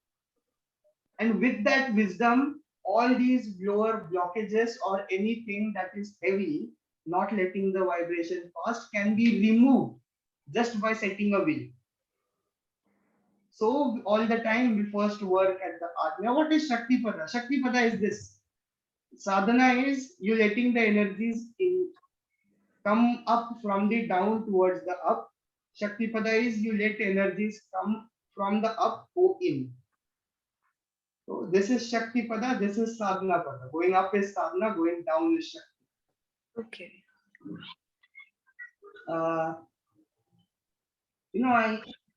And with that wisdom, all these lower blockages or anything that is heavy, not letting the vibration pass, can be removed just by setting a will. So all the time we first work at the Ajna. What is Shakti Pada? Shakti Pada is this. Sadhana is you letting the energies come up from the down towards the up. Shakti Pada is you let energies come from the up, go in. So this is Shakti Pada, this is Sadhana Pada. Going up is Sadhana, going down is Shakti. Okay. Uh,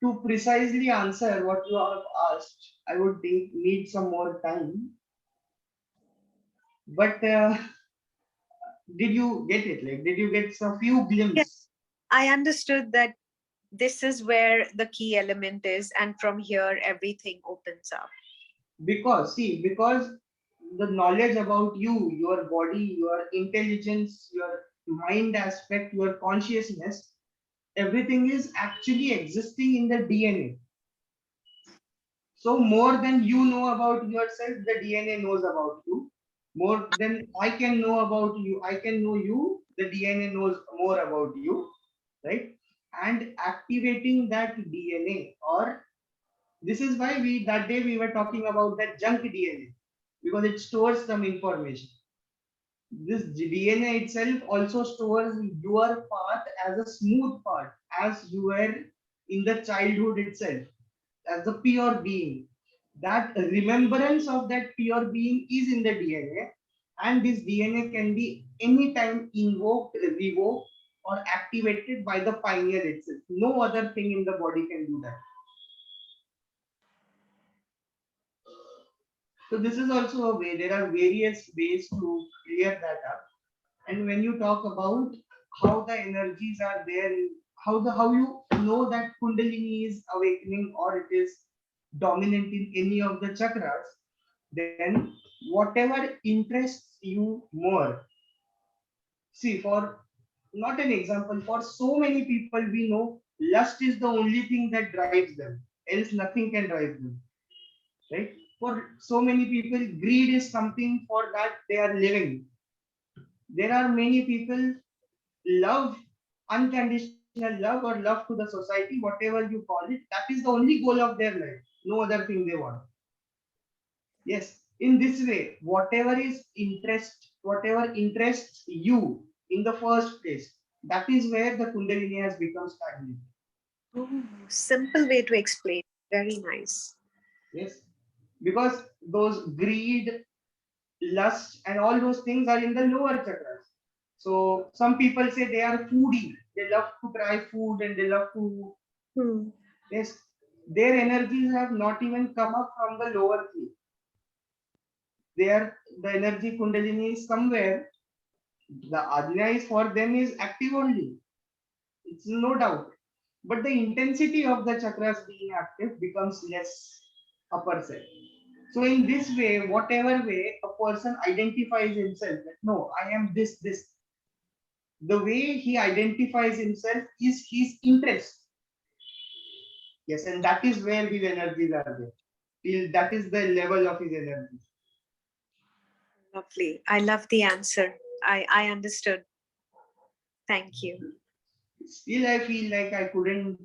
to precisely answer what you have asked, I would need some more time. But did you get it? Like, did you get some few glimpses? Yes, I understood that this is where the key element is, and from here everything opens up. Because the knowledge about you, your body, your intelligence, your mind aspect, your consciousness, everything is actually existing in the DNA. So more than you know about yourself, the DNA knows about you. More than I can know about you, I can know you, the DNA knows more about you, right? And activating that DNA, or this is why that day we were talking about that junk DNA, because it stores some information. This DNA itself also stores your path as a smooth path, as you were in the childhood itself, as a pure being. That remembrance of that pure being is in the DNA, and this DNA can be anytime invoked, revoked, or activated by the pioneer itself. No other thing in the body can do that. So this is also a way. There are various ways to clear that up. And when you talk about how the energies are there, how you know that Kundalini is awakening or it is dominant in any of the chakras, then whatever interests you more. See, for not an example, for so many people we know lust is the only thing that drives them, else nothing can drive them, right? For so many people, greed is something for that they are living. There are many people love, unconditional love or love to the society, whatever you call it, that is the only goal of their life, no other thing they want. Yes, in this way, whatever interests you in the first place, that is where the Kundalini has become stagnant. Oh, simple way to explain. Very nice. Yes, because those greed, lust, and all those things are in the lower chakras. So some people say they are foodie. They love to try food and they love to. Hmm. Yes, their energies have not even come up from the lower field. The energy Kundalini is somewhere. The Ajna is for them is active only. It's no doubt. But the intensity of the chakras being active becomes less upper side. So in this way, whatever way a person identifies himself, that no, I am this. The way he identifies himself is his interest. Yes, and that is where his energies are there. That is the level of his energy. Lovely. I love the answer. I understood. Thank you. Still, I feel like I couldn't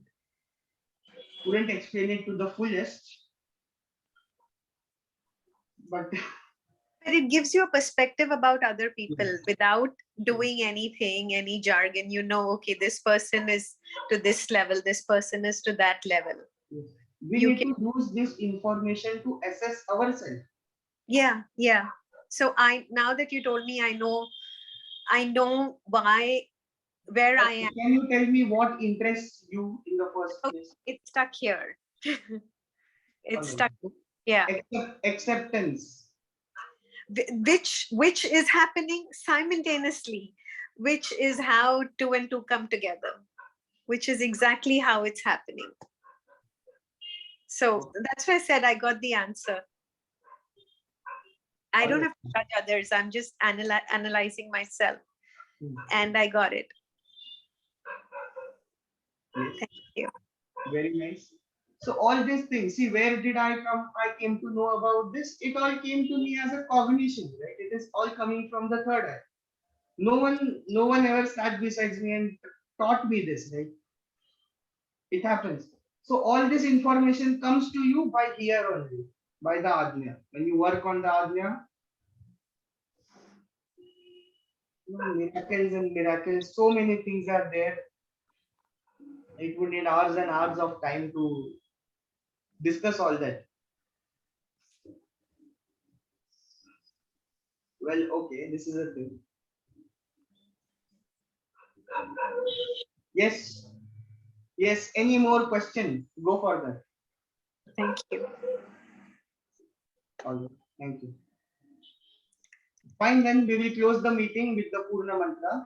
explain it to the fullest, but But it gives you a perspective about other people without doing anything, any jargon. You know, okay, this person is to this level, this person is to that level. we You need can, to use this information to assess ourselves. yeah. So now that you told me, I know where I am. Can you tell me what interests you in the first Okay, place? it's stuck here. It's No. stuck. Yeah. Acceptance. Which is happening simultaneously, which is how two and two come together, which is exactly how it's happening. So that's why I said I got the answer. I don't have to judge others. I'm just analyzing myself, and I got it. Yes. Thank you. Very nice. So all these things, see, where did I come? I came to know about this. It all came to me as a cognition, right? It is all coming from the third eye. No one ever sat beside me and taught me this, right? It happens. So all this information comes to you by here only, by the Ajna. When you work on the Ajna, miracles and miracles, so many things are there. It would need hours and hours of time to discuss all that. Well, okay, this is a thing. Yes, yes. Any more question? Go for that. Thank you. All right. Thank you. Fine, then we will close the meeting with the Purna mantra.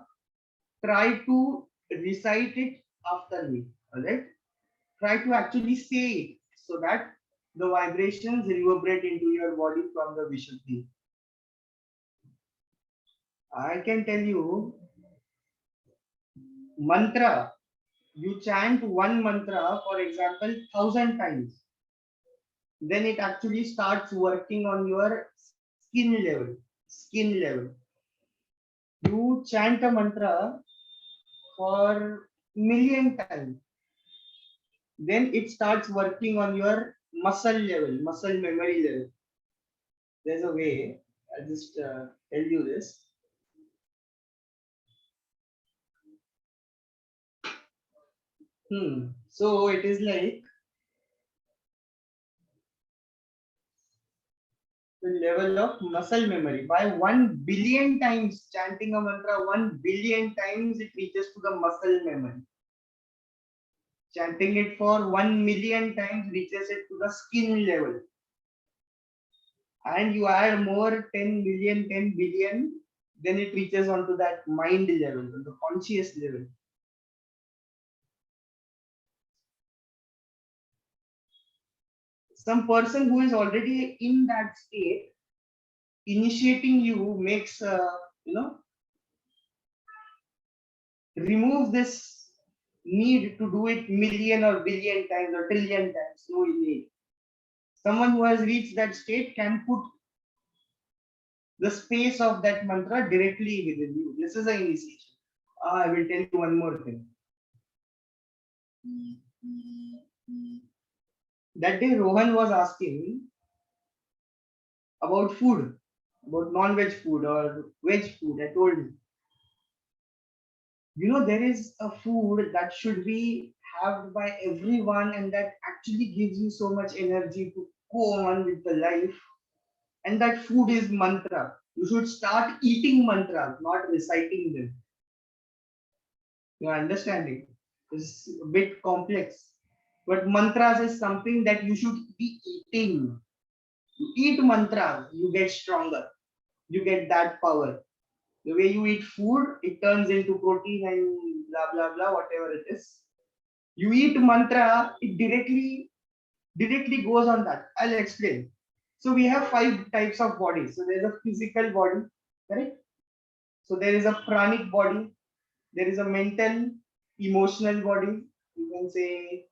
Try to recite it after me. All right. Try to actually say it so that the vibrations reverberate into your body from the Vishuddhi. I can tell you, mantra. You chant one mantra, for example, 1,000 times. Then it actually starts working on your skin level. Skin level. You chant a mantra for million times, then it starts working on your muscle level, muscle memory level. There's a way. I'll just tell you this. So it is like the level of muscle memory. By 1 billion times chanting a mantra, 1 billion times it reaches to the muscle memory. Chanting it for 1 million times reaches it to the skin level. And you add more 10 million, 10 billion, then it reaches onto that mind level, the conscious level. Some person who is already in that state, initiating you makes, remove this need to do it million or billion times or trillion times. No need. Someone who has reached that state can put the space of that mantra directly within you. This is an initiation. I will tell you one more thing. That day Rohan was asking about food, about non-veg food or veg food. I told him, there is a food that should be had by everyone and that actually gives you so much energy to go on with the life. And that food is mantra. You should start eating mantras, not reciting them. Your understanding is a bit complex. But mantras is something that you should be eating. You eat mantras, you get stronger. You get that power. The way you eat food, it turns into protein and blah blah blah, whatever it is. You eat mantra, it directly goes on that. I'll explain. So we have 5 types of bodies. So there's a physical body, correct? So there is a pranic body, there is a mental, emotional body. You can say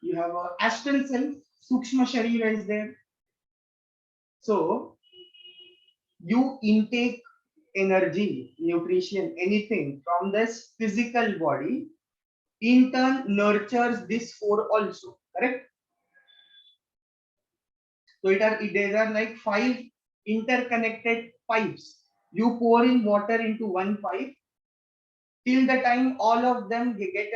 you have a astral self, sukshma sharira is there. So you intake energy, nutrition, anything from this physical body, in turn nurtures this 4 also, correct? So there are like 5 interconnected pipes. You pour in water into one pipe till the time all of them get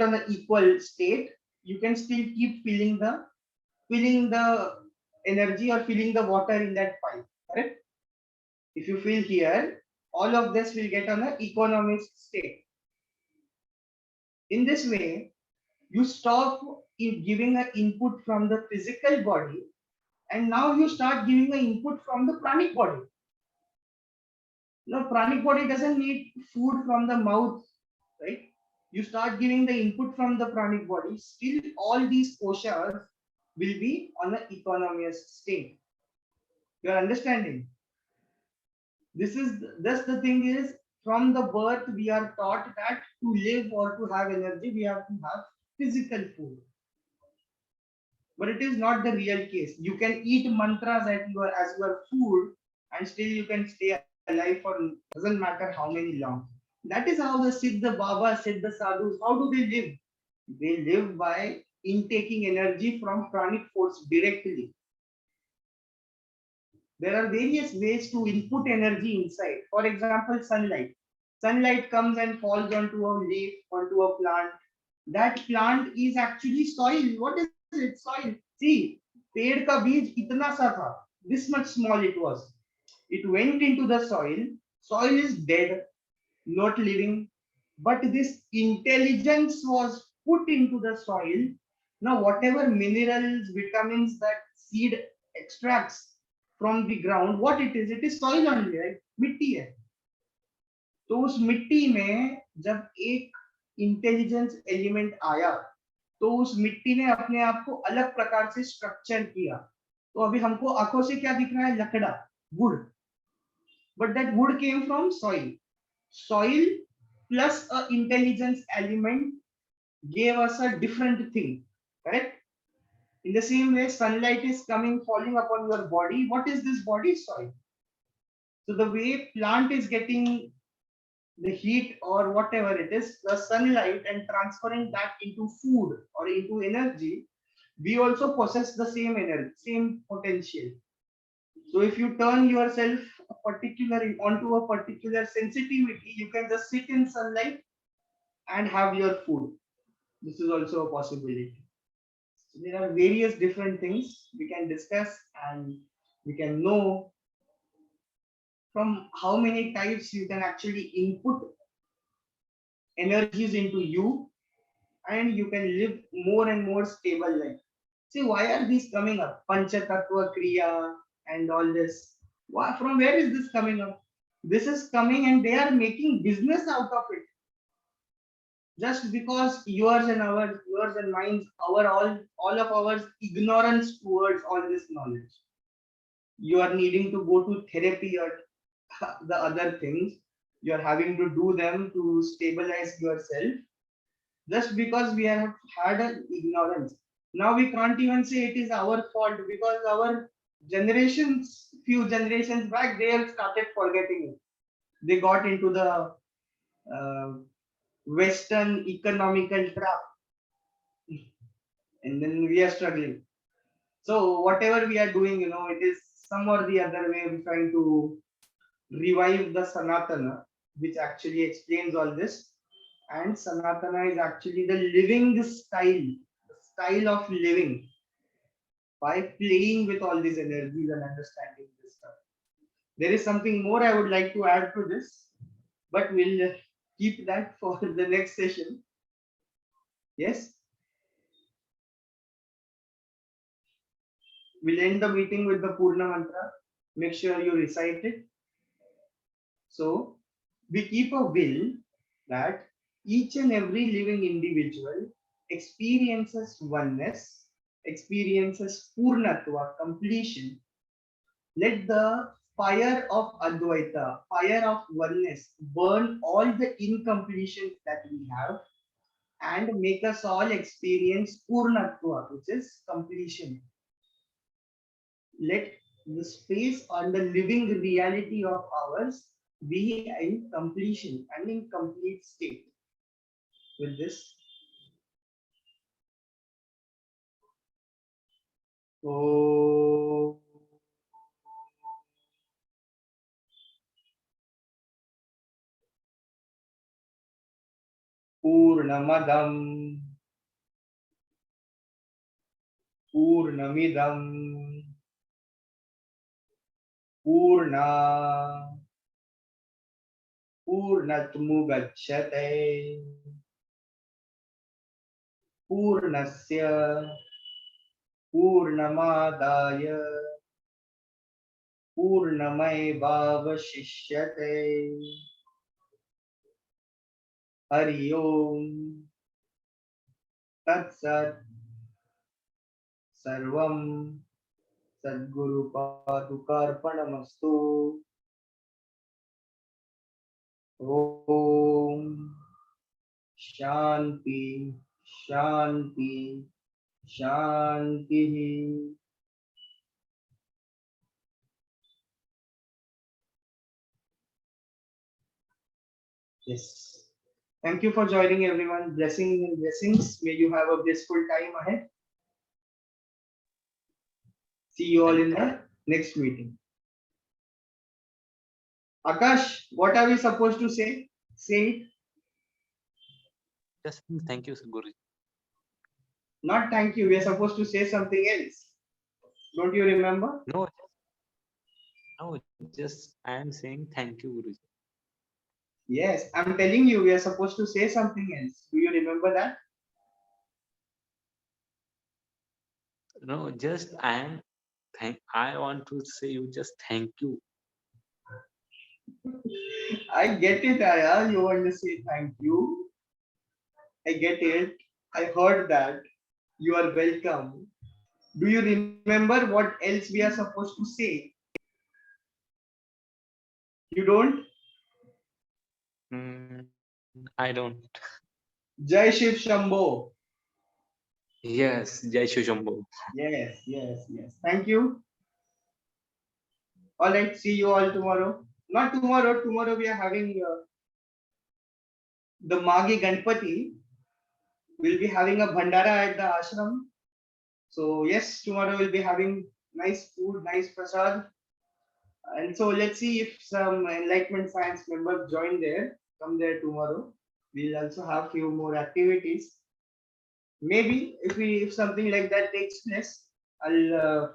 on an equal state. You can still keep filling the energy or filling the water in that pipe, correct? If you fill here, all of this will get on an equanimous state. In this way, you stop giving an input from the physical body, and now you start giving an input from the pranic body. Pranic body doesn't need food from the mouth, right? You start giving the input from the pranic body, still all these koshas will be on an equanimous state. You are understanding? That's the thing is, from the birth we are taught that to live or to have energy we have to have physical food. But it is not the real case. You can eat mantras as your food and still you can stay alive for doesn't matter how many long. That is how the Siddha Baba, Siddha Sadhus, how do they live? They live by intaking energy from pranic force directly. There are various ways to input energy inside. For example, sunlight. Sunlight comes and falls onto a leaf, onto a plant. That plant is actually soil. What is it? Soil. See, पेड़ का बीज इतना सा था. This much small it was. It went into the soil. Soil is dead, not living. But this intelligence was put into the soil. Now, whatever minerals, vitamins that seed extracts from the ground, what it is soil only, right? मिट्टी है. तो उस मिट्टी में जब एक intelligence element आया तो उस मिट्टी ने अपने आप को अलग प्रकार से स्ट्रक्चर किया. तो अभी हमको आंखों से क्या दिख रहा है? लकड़ा, wood. But that wood came from soil. Soil plus a intelligence element gave us a different thing, correct? In the same way, sunlight is coming, falling upon your body. What is this body? Soil. So the way plant is getting the heat or whatever it is, the sunlight, and transferring that into food or into energy, we also possess the same energy, same potential. So if you turn yourself onto a particular sensitivity, you can just sit in sunlight and have your food. This is also a possibility. So there are various different things we can discuss and we can know from how many types you can actually input energies into you, and you can live more and more stable life. See, why are these coming up? Panchatattva Kriya and all this. From where is this coming up? This is coming and they are making business out of it. Just because yours and mine, all of ours ignorance towards all this knowledge. You are needing to go to therapy or the other things. You are having to do them to stabilize yourself. Just because we have had an ignorance. Now we can't even say it is our fault because our few generations back, they have started forgetting it. They got into the uh, Western economical trap, and then we are struggling. So whatever we are doing, it is some or the other way we're trying to revive the Sanatana, which actually explains all this. And Sanatana is actually the living style, the style of living by playing with all these energies and understanding this stuff. There is something more I would like to add to this, but we'll keep that for the next session. Yes, we'll end the meeting with the Purna Mantra. Make sure you recite it. So we keep a will that each and every living individual experiences oneness, experiences Purnatva, completion. Let the fire of Advaita, fire of oneness, burn all the incompletions that we have and make us all experience Purnatva, which is completion. Let the space on the living reality of ours be in completion and in complete state. With this, oh, Purnamadam, Purnamidam, Purna, Purnatmugachyate, Purnasya, Purnamadaya, Purnamaevavashishyate. Hari Om Tat Sat Sarvam Sadguru Padukarpanamastu. Om Shanti Shanti Shanti. Yes. Thank you for joining, everyone. Blessings and blessings. May you have a blissful time ahead. See you all in the next meeting. Akash, what are we supposed to say? Say it. Just thank you, Guru. Not thank you. We are supposed to say something else. Don't you remember? No, just I am saying thank you, Guru. Yes, I'm telling you, we are supposed to say something else. Do you remember that? No, just I want to say you just thank you. I get it, Aya. You want to say thank you. I get it. I heard that. You are welcome. Do you remember what else we are supposed to say? You don't? I don't. Jai Shiv Shambho. Yes, Jai Shri Shambho. Yes, yes, yes. Thank you. All right. See you all tomorrow. Not tomorrow. Tomorrow we are having the Magi Ganpati. We'll be having a bhandara at the ashram. So yes, tomorrow we'll be having nice food, nice prasad. And so let's see if some Enlightenment Science members join there. Come there tomorrow. We'll also have few more activities. Maybe if something like that takes place, I'll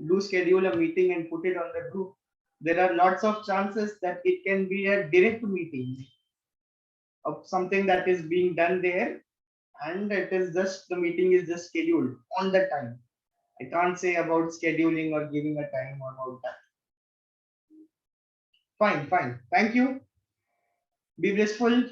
do schedule a meeting and put it on the group. There are lots of chances that it can be a direct meeting of something that is being done there, and it is just the meeting is just scheduled on the time. I can't say about scheduling or giving a time or about that. Fine, fine. Thank you. Be blissful.